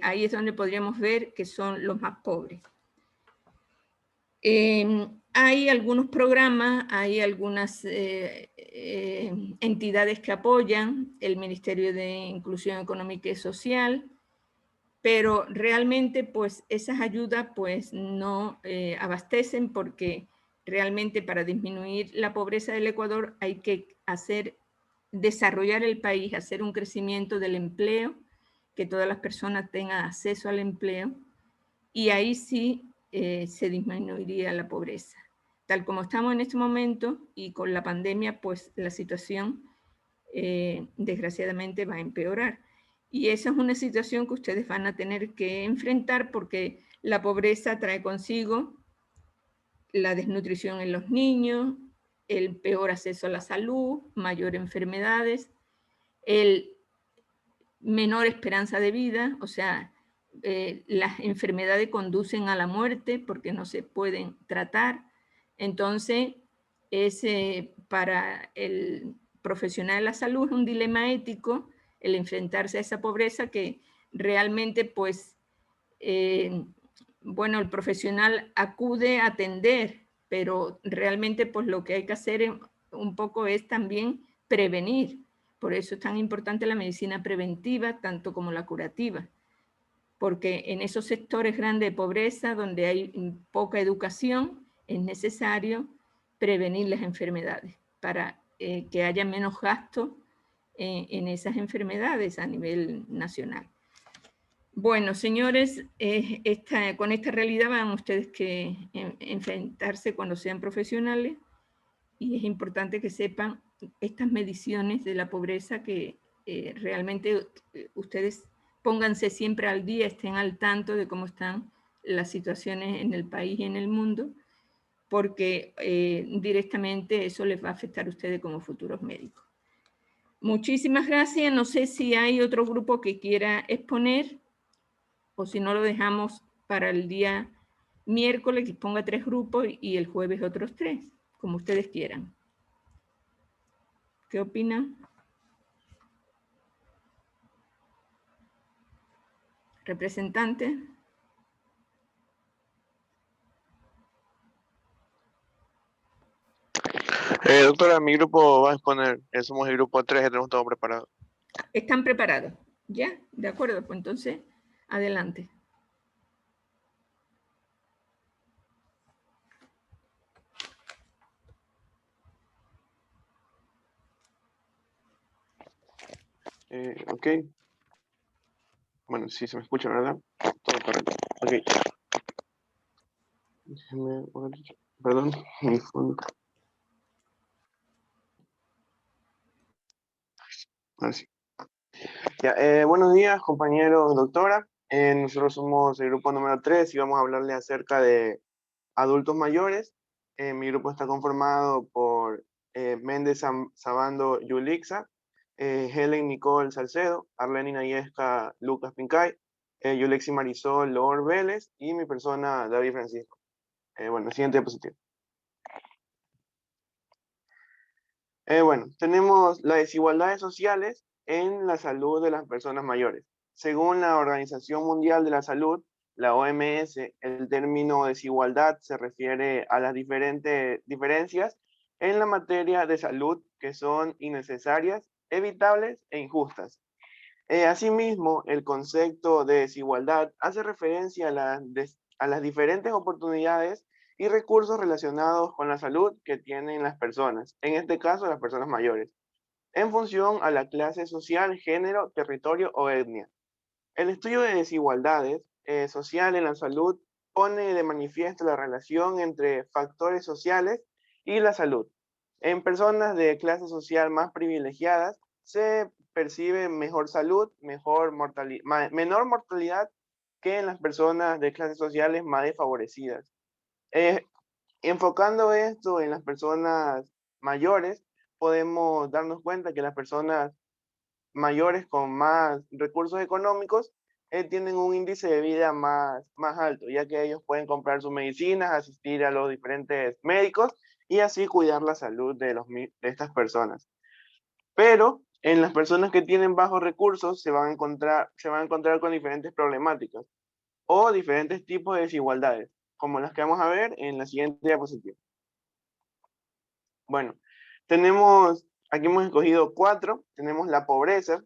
Speaker 1: Ahí es donde podríamos ver que son los más pobres. Hay algunos programas, hay algunas entidades que apoyan, el Ministerio de Inclusión Económica y Social, pero realmente pues esas ayudas pues no abastecen porque realmente para disminuir la pobreza del Ecuador hay que desarrollar el país, hacer un crecimiento del empleo, que todas las personas tengan acceso al empleo, y ahí sí se disminuiría la pobreza. Tal como estamos en este momento y con la pandemia, pues la situación desgraciadamente va a empeorar. Y esa es una situación que ustedes van a tener que enfrentar porque la pobreza trae consigo la desnutrición en los niños, el peor acceso a la salud, mayor enfermedades, el menor esperanza de vida, o sea, las enfermedades conducen a la muerte porque no se pueden tratar. Entonces, para el profesional de la salud es un dilema ético el enfrentarse a esa pobreza que realmente, pues, bueno, el profesional acude a atender, pero realmente, pues, lo que hay que hacer un poco es también prevenir. Por eso es tan importante la medicina preventiva, tanto como la curativa, porque en esos sectores grandes de pobreza, donde hay poca educación, es necesario prevenir las enfermedades para que haya menos gasto en esas enfermedades a nivel nacional. Bueno, señores, con esta realidad van ustedes que enfrentarse cuando sean profesionales, y es importante que sepan estas mediciones de la pobreza que realmente ustedes pónganse siempre al día, estén al tanto de cómo están las situaciones en el país y en el mundo, porque directamente eso les va a afectar a ustedes como futuros médicos. Muchísimas gracias. No sé si hay otro grupo que quiera exponer o si no lo dejamos para el día miércoles que ponga 3 grupos y el jueves otros 3, como ustedes quieran. ¿Qué opinan? ¿Representante?
Speaker 11: Doctora, mi grupo va a exponer, somos el grupo 3, tenemos todo preparado.
Speaker 1: ¿Están preparados? ¿Ya? De acuerdo, pues entonces, adelante.
Speaker 11: Ok. Bueno, sí se me escucha, ¿verdad? Todo correcto. Ok. Déjeme, perdón, mi fondo. Ahora sí. Ya, buenos días, compañeros, doctora. Nosotros somos el grupo número 3 y vamos a hablarle acerca de adultos mayores. Mi grupo está conformado por Méndez Sabando Yulixa, Helen Nicole Salcedo, Arlene Nayesca Lucas Pincay, Yulexi Marisol Lor Vélez y mi persona David Francisco. Bueno, siguiente diapositiva. Bueno, tenemos las desigualdades sociales en la salud de las personas mayores. Según la Organización Mundial de la Salud, la OMS, el término desigualdad se refiere a las diferentes diferencias en la materia de salud que son innecesarias, evitables e injustas. Asimismo, el concepto de desigualdad hace referencia a las diferentes oportunidades y recursos relacionados con la salud que tienen las personas, en este caso las personas mayores, en función a la clase social, género, territorio o etnia. El estudio de desigualdades social en la salud pone de manifiesto la relación entre factores sociales y la salud. En personas de clase social más privilegiadas se percibe mejor salud, menor mortalidad que en las personas de clases sociales más desfavorecidas. Enfocando esto en las personas mayores, podemos darnos cuenta que las personas mayores con más recursos económicos tienen un índice de vida más alto, ya que ellos pueden comprar sus medicinas, asistir a los diferentes médicos y así cuidar la salud de estas personas. Pero en las personas que tienen bajos recursos se van a encontrar con diferentes problemáticas o diferentes tipos de desigualdades, como las que vamos a ver en la siguiente diapositiva. Bueno, aquí hemos escogido 4, tenemos la pobreza,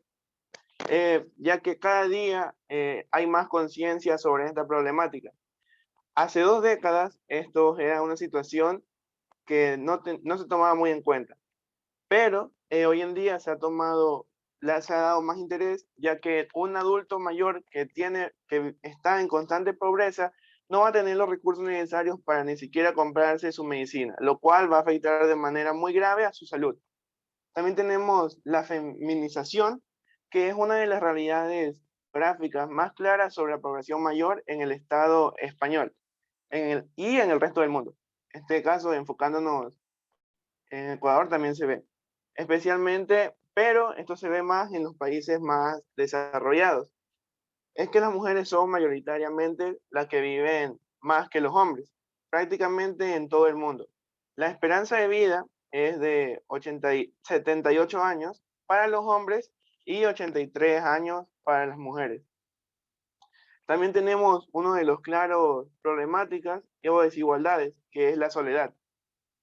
Speaker 11: ya que cada día hay más conciencia sobre esta problemática. Hace 2 décadas esto era una situación que no se tomaba muy en cuenta, pero hoy en día se ha dado más interés, ya que un adulto mayor que está en constante pobreza no va a tener los recursos necesarios para ni siquiera comprarse su medicina, lo cual va a afectar de manera muy grave a su salud. También tenemos la feminización, que es una de las realidades gráficas más claras sobre la población mayor en el Estado español y en el resto del mundo. En este caso, enfocándonos en Ecuador, también se ve. Especialmente, pero esto se ve más en los países más desarrollados. Es que las mujeres son mayoritariamente las que viven más que los hombres, prácticamente en todo el mundo. La esperanza de vida es de 78 años para los hombres y 83 años para las mujeres. También tenemos uno de los claros problemáticas o desigualdades, que es la soledad,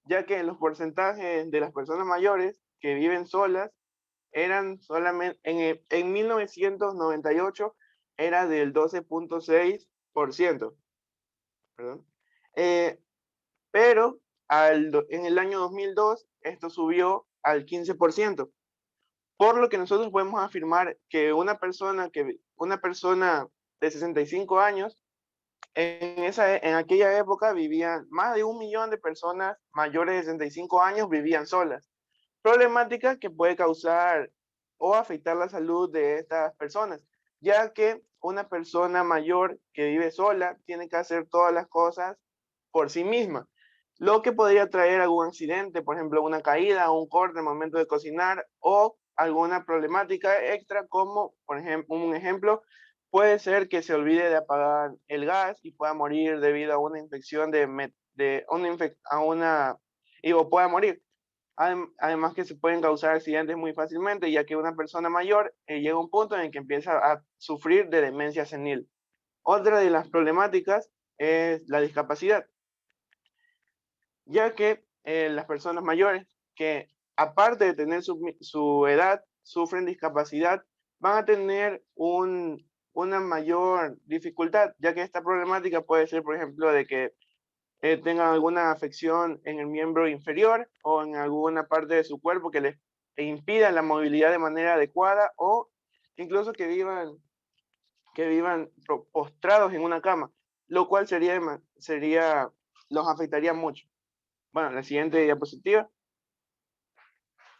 Speaker 11: ya que los porcentajes de las personas mayores que viven solas eran solamente, en 1998 era del 12.6%, perdón. Pero en el año 2002 esto subió al 15%, por lo que nosotros podemos afirmar que una persona de 65 años, en aquella época vivían más de 1 millón de personas mayores de 65 años vivían solas. Problemática que puede causar o afectar la salud de estas personas, ya que una persona mayor que vive sola tiene que hacer todas las cosas por sí misma, lo que podría traer algún accidente, por ejemplo, una caída o un corte al momento de cocinar o alguna problemática extra como, por ejemplo, puede ser que se olvide de apagar el gas y pueda morir debido a una infección o pueda morir. Además que se pueden causar accidentes muy fácilmente, ya que una persona mayor llega a un punto en el que empieza a sufrir de demencia senil. Otra de las problemáticas es la discapacidad, ya que las personas mayores que aparte de tener su edad, sufren discapacidad, van a tener una mayor dificultad, ya que esta problemática puede ser, por ejemplo, de que tengan alguna afección en el miembro inferior o en alguna parte de su cuerpo que les impida la movilidad de manera adecuada, o incluso que vivan postrados en una cama, lo cual los afectaría mucho. Bueno, la siguiente diapositiva.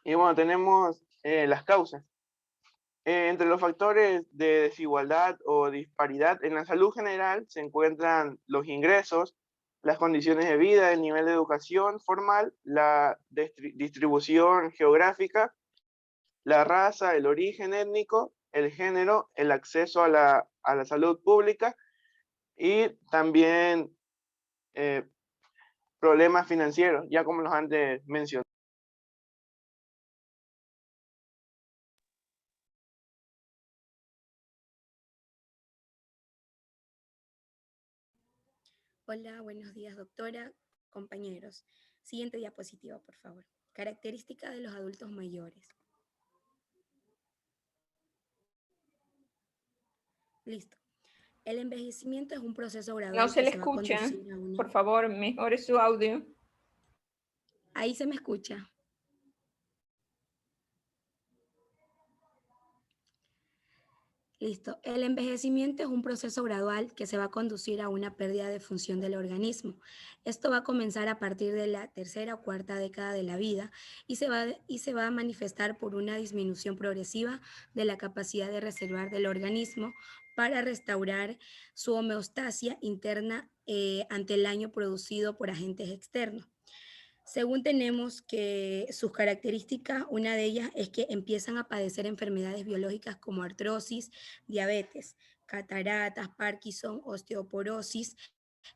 Speaker 11: Y bueno, tenemos las causas. Entre los factores de desigualdad o disparidad en la salud general se encuentran los ingresos, las condiciones de vida, el nivel de educación formal, la distribución geográfica, la raza, el origen étnico, el género, el acceso a la salud pública y también problemas financieros, ya como los antes mencioné.
Speaker 12: Hola, buenos días, doctora, compañeros. Siguiente diapositiva, por favor. Característica de los adultos mayores. Listo. El envejecimiento es un proceso gradual.
Speaker 1: No se le
Speaker 12: que va a
Speaker 1: escucha.
Speaker 12: conducir a una...
Speaker 1: Por favor, mejore su audio.
Speaker 12: Ahí se me escucha. Listo. El envejecimiento es un proceso gradual que se va a conducir a una pérdida de función del organismo. Esto va a comenzar a partir de la tercera o cuarta década de la vida y se va a manifestar por una disminución progresiva de la capacidad de reservar del organismo para restaurar su homeostasia interna ante el daño producido por agentes externos. Según tenemos que sus características, una de ellas es que empiezan a padecer enfermedades biológicas como artrosis, diabetes, cataratas, Parkinson, osteoporosis,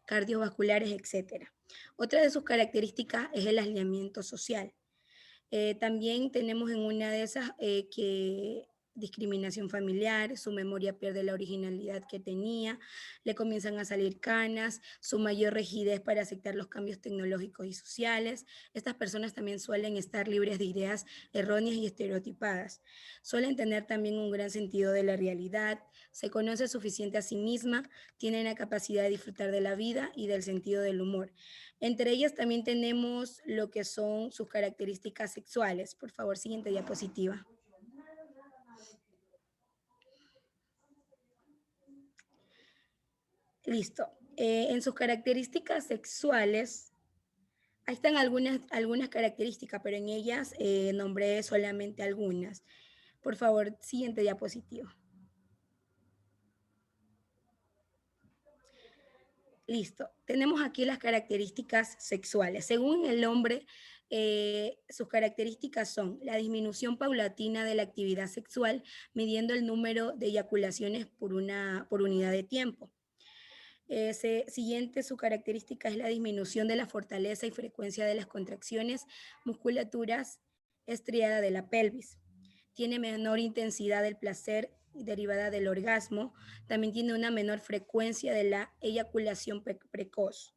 Speaker 12: cardiovasculares, etc. Otra de sus características es el aislamiento social. También tenemos en una de esas que discriminación familiar, su memoria pierde la originalidad que tenía, le comienzan a salir canas, su mayor rigidez para aceptar los cambios tecnológicos y sociales. Estas personas también suelen estar libres de ideas erróneas y estereotipadas. Suelen tener también un gran sentido de la realidad, se conoce suficiente a sí misma, tienen la capacidad de disfrutar de la vida y del sentido del humor. Entre ellas también tenemos lo que son sus características sexuales. Por favor, siguiente diapositiva. Listo. En sus características sexuales, ahí están algunas características, pero en ellas nombré solamente algunas. Por favor, siguiente diapositiva. Listo. Tenemos aquí las características sexuales. Según el hombre, sus características son la disminución paulatina de la actividad sexual, midiendo el número de eyaculaciones por unidad de tiempo. Siguiente, su característica es la disminución de la fortaleza y frecuencia de las contracciones musculaturas estriadas de la pelvis. Tiene menor intensidad del placer derivada del orgasmo. También tiene una menor frecuencia de la eyaculación precoz.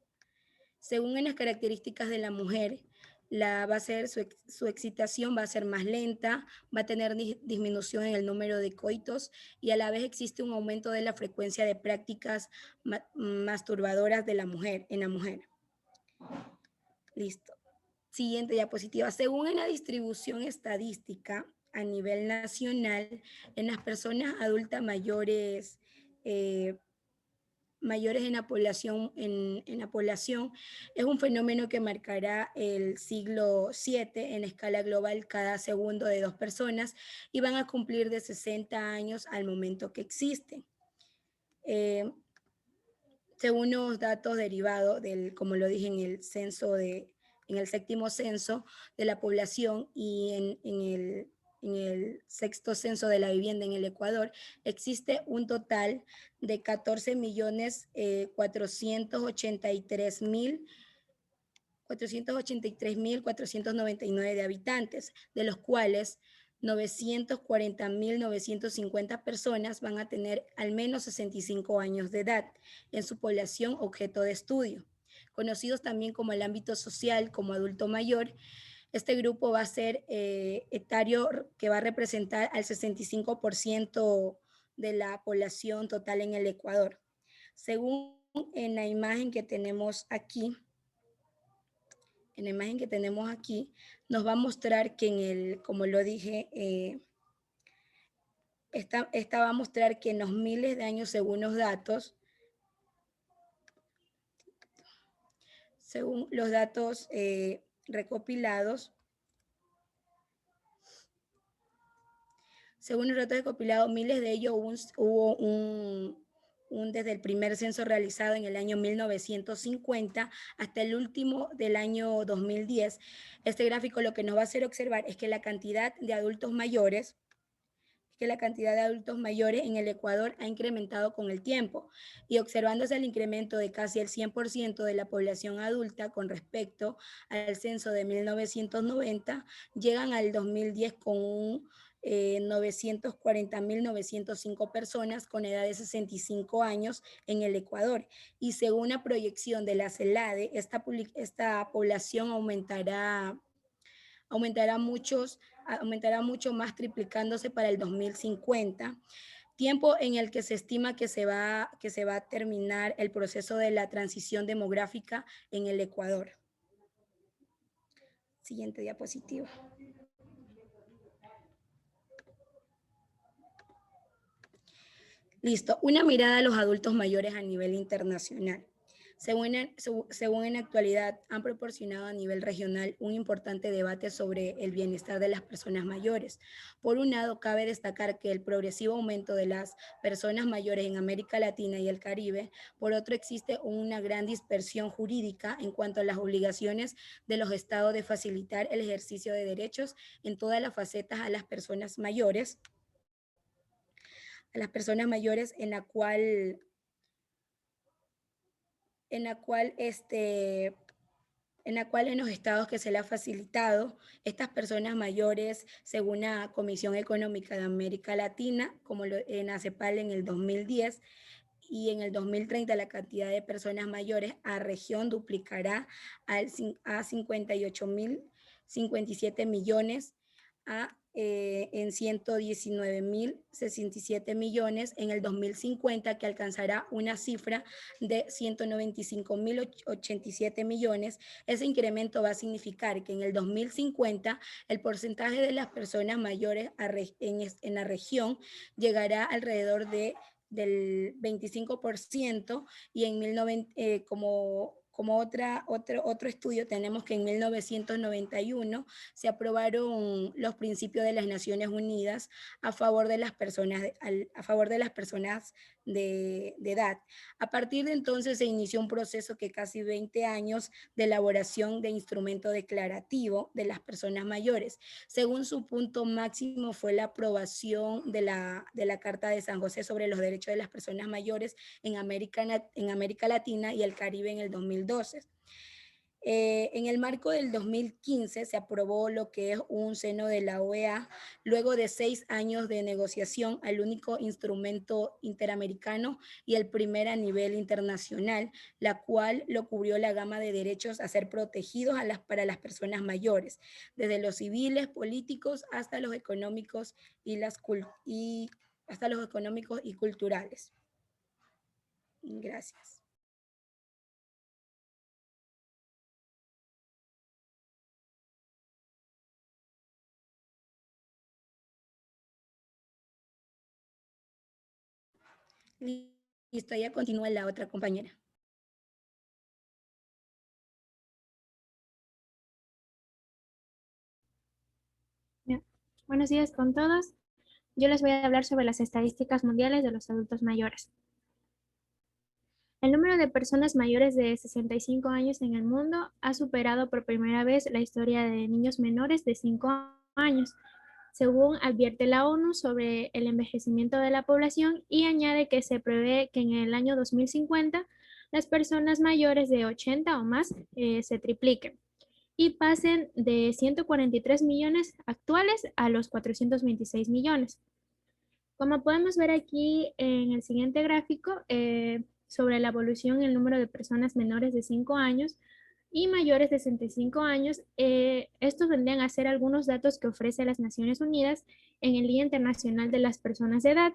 Speaker 12: Según en las características de la mujer, su excitación va a ser más lenta, va a tener disminución en el número de coitos y a la vez existe un aumento de la frecuencia de prácticas masturbadoras en la mujer. Listo. Siguiente diapositiva. Según en la distribución estadística a nivel nacional, en las personas adultas mayores en la población, es un fenómeno que marcará el siglo VII en escala global cada segundo de 2 personas y van a cumplir de 60 años al momento que existen. Según los datos derivados como lo dije en el censo en el 7º censo de la población y en en el sexto censo de la vivienda en el Ecuador, existe un total de 14.483.499 de habitantes, de los cuales 940.950 personas van a tener al menos 65 años de edad en su población objeto de estudio. Conocidos también como el ámbito social, como adulto mayor, este grupo va a ser etario que va a representar al 65% de la población total en el Ecuador. Según en la imagen que tenemos aquí, nos va a mostrar que como lo dije, esta va a mostrar que en los miles de años, según los datos recopilados, miles de ellos hubo desde el primer censo realizado en el año 1950 hasta el último del año 2010. Este gráfico lo que nos va a hacer observar es que la cantidad de adultos mayores en el Ecuador ha incrementado con el tiempo, y observándose el incremento de casi el 100% de la población adulta con respecto al censo de 1990, llegan al 2010 con 940.905 personas con edad de 65 años en el Ecuador. Y según la proyección de la CELADE, esta población aumentará mucho más, triplicándose para el 2050, tiempo en el que se estima que se va a terminar el proceso de la transición demográfica en el Ecuador. Siguiente diapositiva. Listo, una mirada a los adultos mayores a nivel internacional. Según en la actualidad, han proporcionado a nivel regional un importante debate sobre el bienestar de las personas mayores. Por un lado, cabe destacar que el progresivo aumento de las personas mayores en América Latina y el Caribe. Por otro, existe una gran dispersión jurídica en cuanto a las obligaciones de los estados de facilitar el ejercicio de derechos en todas las facetas a las personas mayores, en la cual en los estados que se le ha facilitado, estas personas mayores, según la Comisión Económica de América Latina, como en ACEPAL en el 2010, y en el 2030 la cantidad de personas mayores a región duplicará a 58.057 millones, en 119.067 millones en el 2050, que alcanzará una cifra de 195.087 millones. Ese incremento va a significar que en el 2050 el porcentaje de las personas mayores en la región llegará alrededor del 25%, y como otro estudio tenemos que en 1991 se aprobaron los principios de las Naciones Unidas a favor de las personas de edad. A partir de entonces se inició un proceso que casi 20 años de elaboración de instrumento declarativo de las personas mayores. Según su punto máximo fue la aprobación de la Carta de San José sobre los derechos de las personas mayores en América Latina y el Caribe en el 2012. En el marco del 2015 se aprobó lo que es un seno de la OEA, luego de 6 años de negociación, al único instrumento interamericano y el primer a nivel internacional, la cual lo cubrió la gama de derechos a ser protegidos para las personas mayores, desde los civiles, políticos, hasta los económicos y culturales. Gracias. Listo, ya continúa la otra compañera.
Speaker 13: Bien. Buenos días con todos. Yo les voy a hablar sobre las estadísticas mundiales de los adultos mayores. El número de personas mayores de 65 años en el mundo ha superado por primera vez la historia de niños menores de 5 años. según advierte la ONU sobre el envejecimiento de la población, y añade que se prevé que en el año 2050 las personas mayores de 80 o más se tripliquen y pasen de 143 millones actuales a los 426 millones. Como podemos ver aquí en el siguiente gráfico, sobre la evolución en el número de personas menores de 5 años y mayores de 65 años, estos vendrían a ser algunos datos que ofrece las Naciones Unidas en el Día Internacional de las Personas de Edad,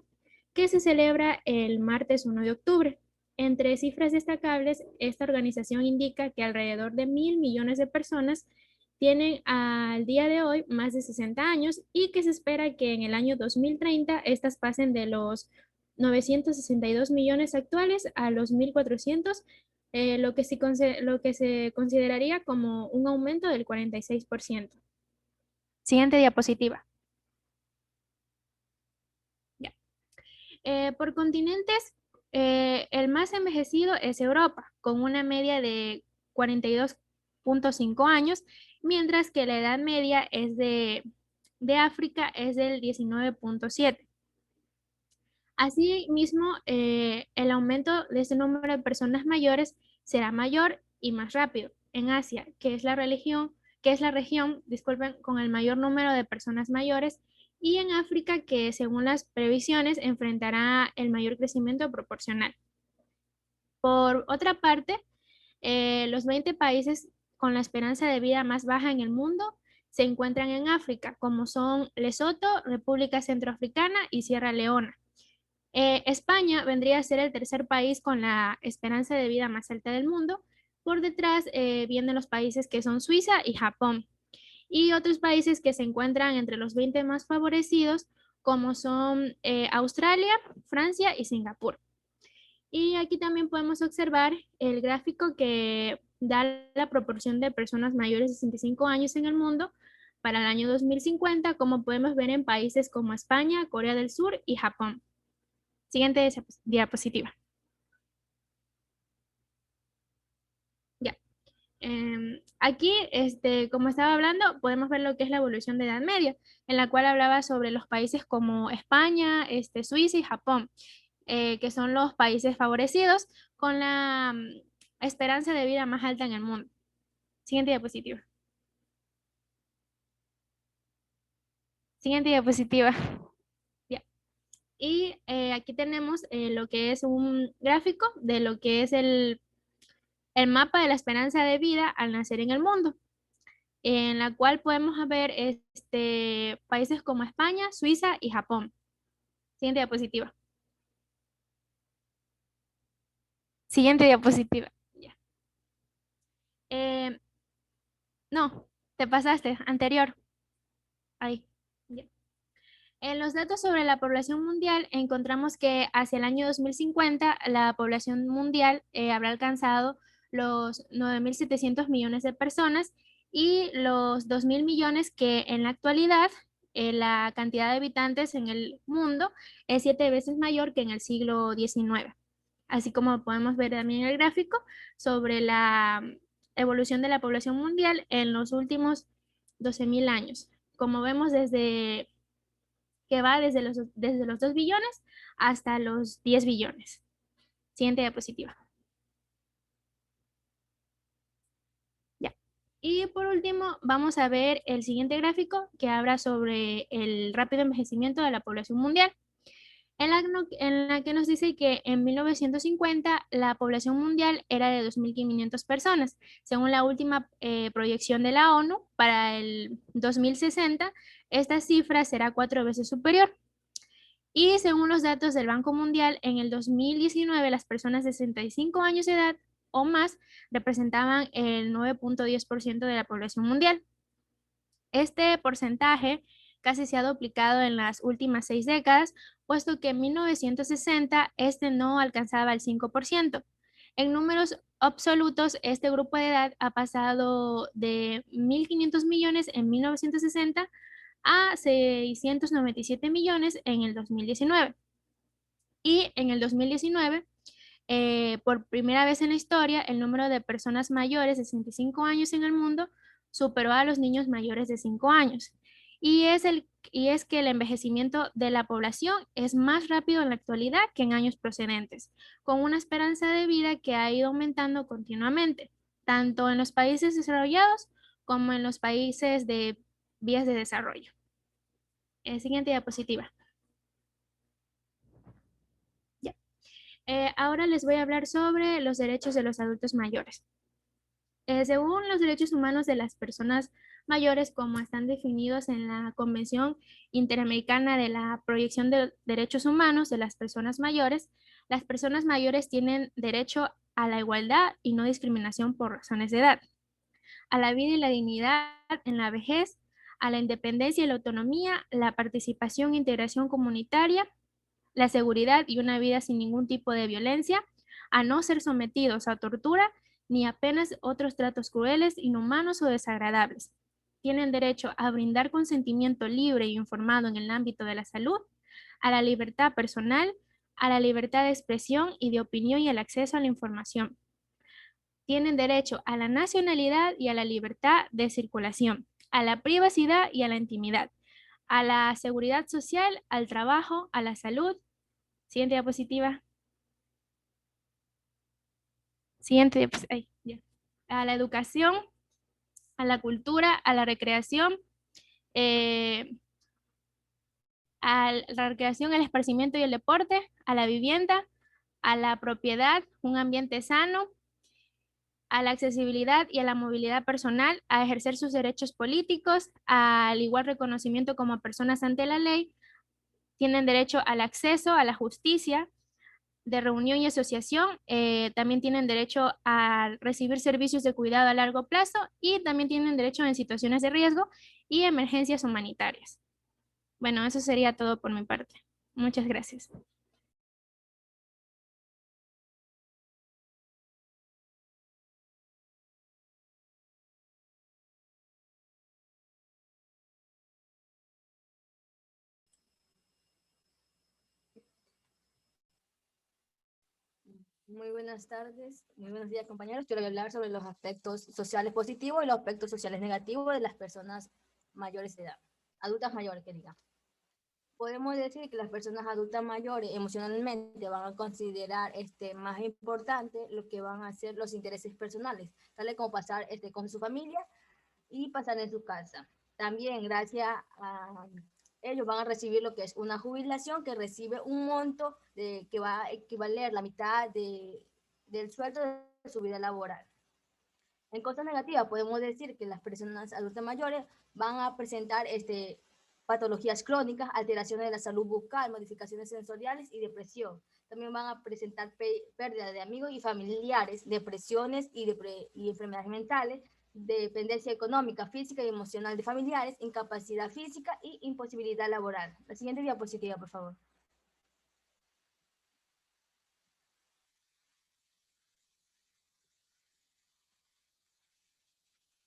Speaker 13: que se celebra el martes 1 de octubre. Entre cifras destacables, esta organización indica que alrededor de 1.000 millones de personas tienen al día de hoy más de 60 años y que se espera que en el año 2030 estas pasen de los 962 millones actuales a los 1.400, lo que se consideraría como un aumento del 46%. Siguiente diapositiva. Ya. Por continentes, el más envejecido es Europa, con una media de 42.5 años, mientras que la edad media es de África es del 19.7. Asimismo, el aumento de este número de personas mayores será mayor y más rápido en Asia, que es la región, disculpen, con el mayor número de personas mayores, y en África, que según las previsiones enfrentará el mayor crecimiento proporcional. Por otra parte, los 20 países con la esperanza de vida más baja en el mundo se encuentran en África, como son Lesoto, República Centroafricana y Sierra Leona. España vendría a ser el tercer país con la esperanza de vida más alta del mundo. Por detrás vienen los países que son Suiza y Japón. Y otros países que se encuentran entre los 20 más favorecidos, como son Australia, Francia y Singapur. Y aquí también podemos observar el gráfico que da la proporción de personas mayores de 65 años en el mundo para el año 2050, como podemos ver en países como España, Corea del Sur y Japón. Siguiente diapositiva. Ya. Aquí, como estaba hablando, podemos ver lo que es la evolución de Edad Media, en la cual hablaba sobre los países como España, Suiza y Japón, que son los países favorecidos con la esperanza de vida más alta en el mundo. Siguiente diapositiva. Siguiente diapositiva. Ya. Y aquí tenemos lo que es un gráfico de lo que es el mapa de la esperanza de vida al nacer en el mundo, en la cual podemos ver países como España, Suiza y Japón. Siguiente diapositiva. Siguiente diapositiva. Ya. No, te pasaste, anterior. Ahí. Ya. En los datos sobre la población mundial encontramos que hacia el año 2050 la población mundial habrá alcanzado los 9.700 millones de personas y los 2.000 millones que en la actualidad la cantidad de habitantes en el mundo es 7 veces mayor que en el siglo XIX. Así como podemos ver también en el gráfico sobre la evolución de la población mundial en los últimos 12.000 años. Como vemos que va desde los 2 billones hasta los 10 billones. Siguiente diapositiva. Ya. Y por último, vamos a ver el siguiente gráfico que habla sobre el rápido envejecimiento de la población mundial, en la que nos dice que en 1950 la población mundial era de 2.500 personas. Según la última proyección de la ONU, para el 2060, esta cifra será 4 veces superior. Y según los datos del Banco Mundial, en el 2019 las personas de 65 años de edad o más representaban el 9.10% de la población mundial. Este porcentaje casi se ha duplicado en las últimas 6 décadas, puesto que en 1960 no alcanzaba el 5%. En números absolutos, este grupo de edad ha pasado de 1.500 millones en 1960 a 697 millones en el 2019. Y en el 2019, por primera vez en la historia, el número de personas mayores de 65 años en el mundo superó a los niños mayores de 5 años. y es que el envejecimiento de la población es más rápido en la actualidad que en años precedentes, con una esperanza de vida que ha ido aumentando continuamente, tanto en los países desarrollados como en los países de vías de desarrollo. Siguiente diapositiva. Ya. Ahora les voy a hablar sobre los derechos de los adultos mayores. Según los derechos humanos de las personas mayores, como están definidos en la Convención Interamericana de la Proyección de Derechos Humanos de las Personas Mayores, las personas mayores tienen derecho a la igualdad y no discriminación por razones de edad, a la vida y la dignidad en la vejez, a la independencia y la autonomía, la participación e integración comunitaria, la seguridad y una vida sin ningún tipo de violencia, a no ser sometidos a tortura ni apenas otros tratos crueles, inhumanos o desagradables. Tienen derecho a brindar consentimiento libre y informado en el ámbito de la salud, a la libertad personal, a la libertad de expresión y de opinión y al acceso a la información. Tienen derecho a la nacionalidad y a la libertad de circulación, a la privacidad y a la intimidad, a la seguridad social, al trabajo, a la salud. Siguiente diapositiva. Siguiente diapositiva. A la educación, a la cultura, a la recreación, el esparcimiento y el deporte, a la vivienda, a la propiedad, un ambiente sano, a la accesibilidad y a la movilidad personal, a ejercer sus derechos políticos, al igual reconocimiento como personas ante la ley. Tienen derecho al acceso a la justicia de reunión y asociación, también tienen derecho a recibir servicios de cuidado a largo plazo y también tienen derecho en situaciones de riesgo y emergencias humanitarias. Bueno, eso sería todo por mi parte. Muchas gracias.
Speaker 14: Muy buenas tardes, muy buenos días compañeros. Yo les voy a hablar sobre los aspectos sociales positivos y los aspectos sociales negativos de las personas mayores de edad, adultas mayores que diga. Podemos decir que las personas adultas mayores emocionalmente van a considerar más importante lo que van a ser los intereses personales, tales como pasar con su familia y pasar en su casa. También gracias a ellos van a recibir lo que es una jubilación que recibe un monto que va a equivaler la mitad del sueldo de su vida laboral. En cosas negativas podemos decir que las personas adultas mayores van a presentar patologías crónicas, alteraciones de la salud bucal, modificaciones sensoriales y depresión. También van a presentar pérdida de amigos y familiares, depresiones y enfermedades mentales, dependencia económica, física y emocional de familiares, incapacidad física y imposibilidad laboral. La siguiente diapositiva, por favor.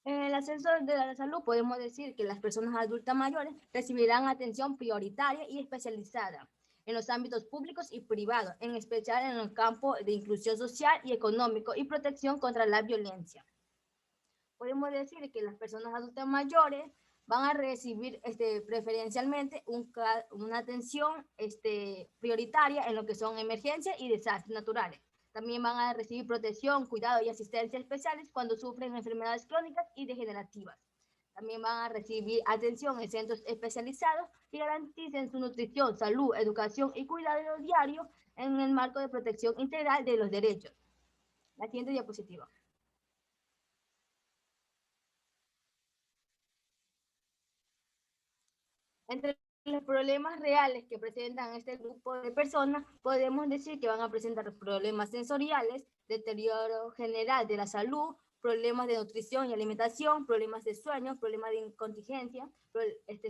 Speaker 14: En el acceso de la salud podemos decir que las personas adultas mayores recibirán atención prioritaria y especializada en los ámbitos públicos y privados, en especial en el campo de inclusión social y económico y protección contra la violencia. Podemos decir que las personas adultas mayores van a recibir preferencialmente una atención prioritaria en lo que son emergencias y desastres naturales. También van a recibir protección, cuidado y asistencia especiales cuando sufren enfermedades crónicas y degenerativas. También van a recibir atención en centros especializados que garanticen su nutrición, salud, educación y cuidado diario en el marco de protección integral de los derechos. La siguiente diapositiva. Entre los problemas reales que presentan este grupo de personas, podemos decir que van a presentar problemas sensoriales, deterioro general de la salud, problemas de nutrición y alimentación, problemas de sueño, problemas de incontinencia,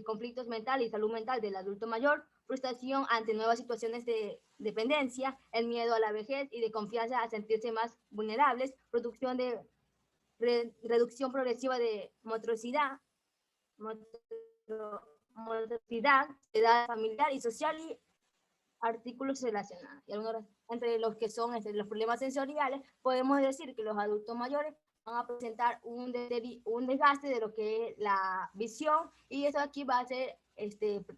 Speaker 14: conflictos mentales y salud mental del adulto mayor, frustración ante nuevas situaciones de dependencia, el miedo a la vejez y de confianza a sentirse más vulnerables, reducción progresiva de motricidad, edad familiar y social y artículos relacionados. Y entre los que son los problemas sensoriales, podemos decir que los adultos mayores a presentar un desgaste de lo que es la visión, y eso aquí va a ser,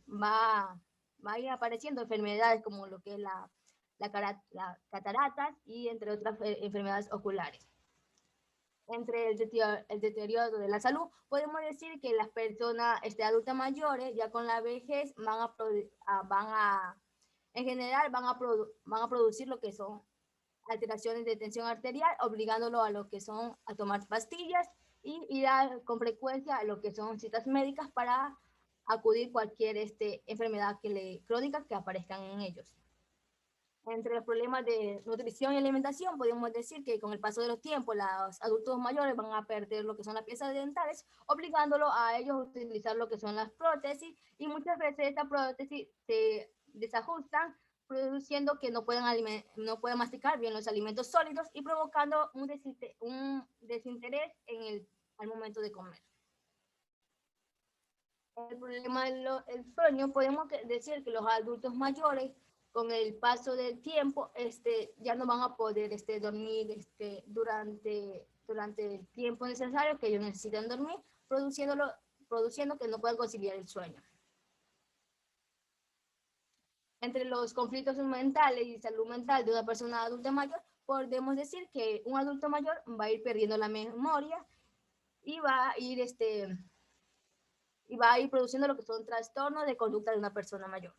Speaker 14: va a ir apareciendo enfermedades como lo que es la cataratas y entre otras enfermedades oculares. Entre el deterioro de la salud, podemos decir que las personas adultas mayores ya con la vejez en general van a producir lo que son alteraciones de tensión arterial, obligándolo a lo que son a tomar pastillas y ir con frecuencia a lo que son citas médicas para acudir cualquier enfermedad crónica que aparezcan en ellos. Entre los problemas de nutrición y alimentación, podemos decir que con el paso de los tiempos, los adultos mayores van a perder lo que son las piezas dentales, obligándolo a ellos a utilizar lo que son las prótesis, y muchas veces estas prótesis se desajustan, produciendo que no pueden masticar bien los alimentos sólidos y provocando un desinterés al momento de comer. El problema del sueño, podemos decir que los adultos mayores, con el paso del tiempo, ya no van a poder dormir durante el tiempo necesario que ellos necesitan dormir, produciendo que no puedan conciliar el sueño. Entre los conflictos mentales y salud mental de una persona adulta mayor, podemos decir que un adulto mayor va a ir perdiendo la memoria y va a ir produciendo lo que son trastornos de conducta de una persona mayor.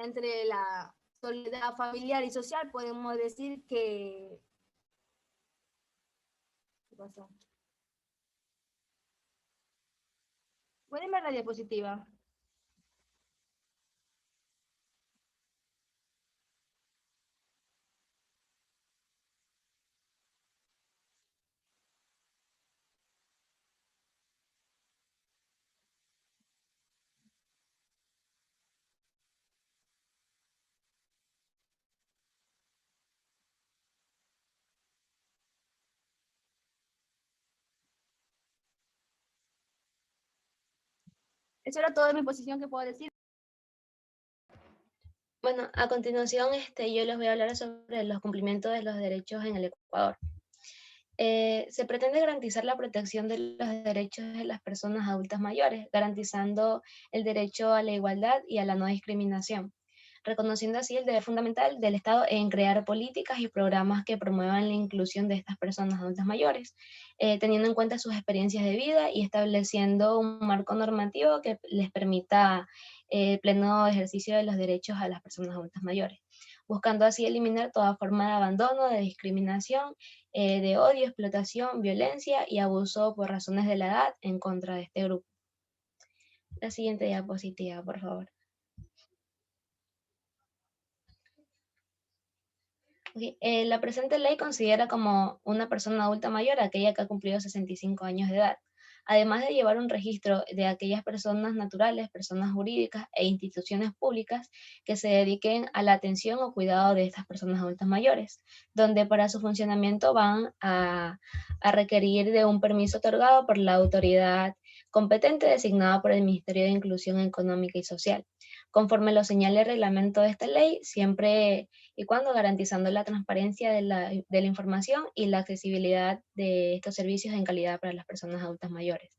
Speaker 14: Entre la soledad familiar y social, podemos decir que... ¿Qué pasó? ¿Pueden ver la diapositiva? Eso era todo de mi posición que puedo decir.
Speaker 15: Bueno, a continuación yo les voy a hablar sobre los cumplimientos de los derechos en el Ecuador. Se pretende garantizar la protección de los derechos de las personas adultas mayores, garantizando el derecho a la igualdad y a la no discriminación, reconociendo así el deber fundamental del Estado en crear políticas y programas que promuevan la inclusión de estas personas adultas mayores, teniendo en cuenta sus experiencias de vida y estableciendo un marco normativo que les permita pleno ejercicio de los derechos a las personas adultas mayores, buscando así eliminar toda forma de abandono, de discriminación, de odio, explotación, violencia y abuso por razones de la edad en contra de este grupo. La siguiente diapositiva, por favor. La presente ley considera como una persona adulta mayor aquella que ha cumplido 65 años de edad, además de llevar un registro de aquellas personas naturales, personas jurídicas e instituciones públicas que se dediquen a la atención o cuidado de estas personas adultas mayores, donde para su funcionamiento van a requerir de un permiso otorgado por la autoridad competente designada por el Ministerio de Inclusión Económica y Social, conforme lo señala el reglamento de esta ley, siempre y cuando garantizando la transparencia de la información y la accesibilidad de estos servicios en calidad para las personas adultas mayores.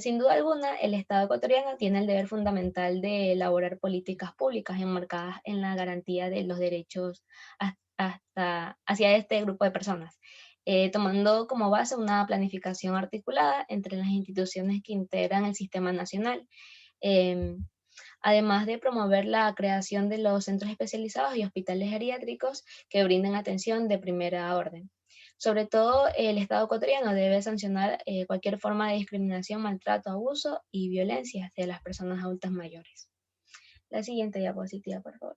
Speaker 15: Sin duda alguna, el Estado ecuatoriano tiene el deber fundamental de elaborar políticas públicas enmarcadas en la garantía de los derechos hacia este grupo de personas, tomando como base una planificación articulada entre las instituciones que integran el sistema nacional, además de promover la creación de los centros especializados y hospitales geriátricos que brinden atención de primera orden. Sobre todo, el Estado ecuatoriano debe sancionar cualquier forma de discriminación, maltrato, abuso y violencia hacia las personas adultas mayores. La siguiente diapositiva, por favor.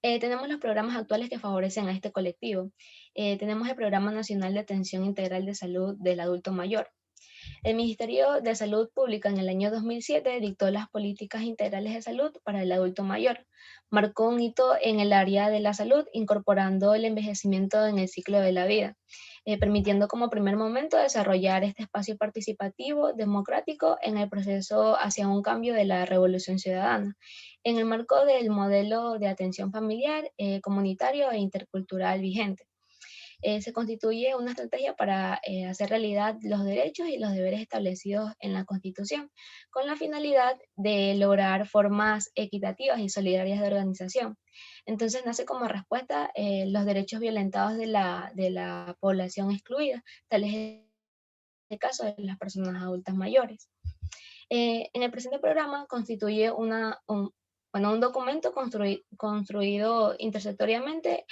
Speaker 15: Tenemos los programas actuales que favorecen a este colectivo. Tenemos el Programa Nacional de Atención Integral de Salud del Adulto Mayor. El Ministerio de Salud Pública en el año 2007 dictó las políticas integrales de salud para el adulto mayor. Marcó un hito en el área de la salud, incorporando el envejecimiento en el ciclo de la vida, permitiendo como primer momento desarrollar este espacio participativo, democrático, en el proceso hacia un cambio de la revolución ciudadana, en el marco del modelo de atención familiar, comunitario e intercultural vigente. Se constituye una estrategia para hacer realidad los derechos y los deberes establecidos en la Constitución, con la finalidad de lograr formas equitativas y solidarias de organización. Entonces nace como respuesta los derechos violentados de la población excluida, tal es el caso de las personas adultas mayores. En el presente programa constituye un documento construido intersectoriamente.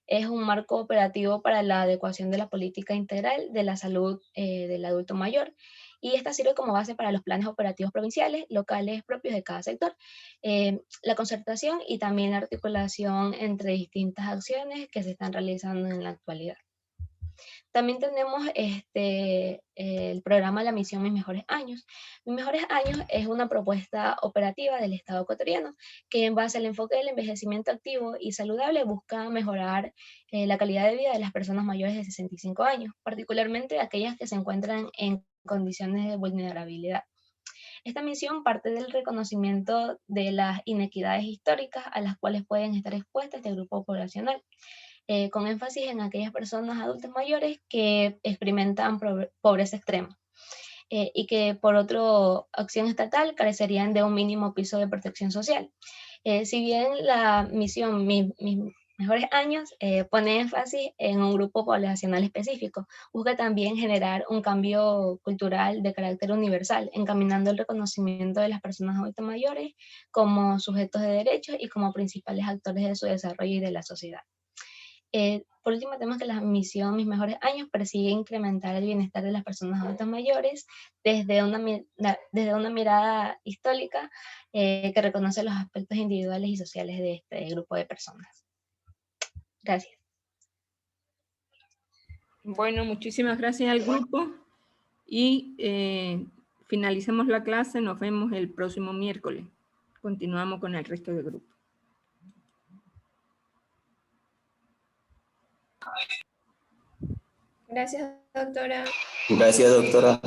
Speaker 15: Es un marco operativo para la adecuación de la política integral de la salud del adulto mayor, y esta sirve como base para los planes operativos provinciales, locales propios de cada sector, la concertación y también la articulación entre distintas acciones que se están realizando en la actualidad. También tenemos el programa La Misión Mis Mejores Años. Mis Mejores Años es una propuesta operativa del Estado ecuatoriano que, en base al enfoque del envejecimiento activo y saludable, busca mejorar la calidad de vida de las personas mayores de 65 años, particularmente aquellas que se encuentran en condiciones de vulnerabilidad. Esta misión parte del reconocimiento de las inequidades históricas a las cuales pueden estar expuestas este grupo poblacional, con énfasis en aquellas personas adultas mayores que experimentan pobreza extrema y que por otra acción estatal carecerían de un mínimo piso de protección social. Si bien la misión Mis Mejores Años pone énfasis en un grupo poblacional específico, busca también generar un cambio cultural de carácter universal, encaminando el reconocimiento de las personas adultas mayores como sujetos de derechos y como principales actores de su desarrollo y de la sociedad. Por último, tenemos que la misión Mis Mejores Años persigue incrementar el bienestar de las personas adultas mayores desde una mirada histórica que reconoce los aspectos individuales y sociales de este grupo de personas. Gracias.
Speaker 1: Bueno, muchísimas gracias al grupo y finalicemos la clase. Nos vemos el próximo miércoles. Continuamos con el resto del grupo.
Speaker 3: Gracias, doctora.
Speaker 16: Gracias, doctora.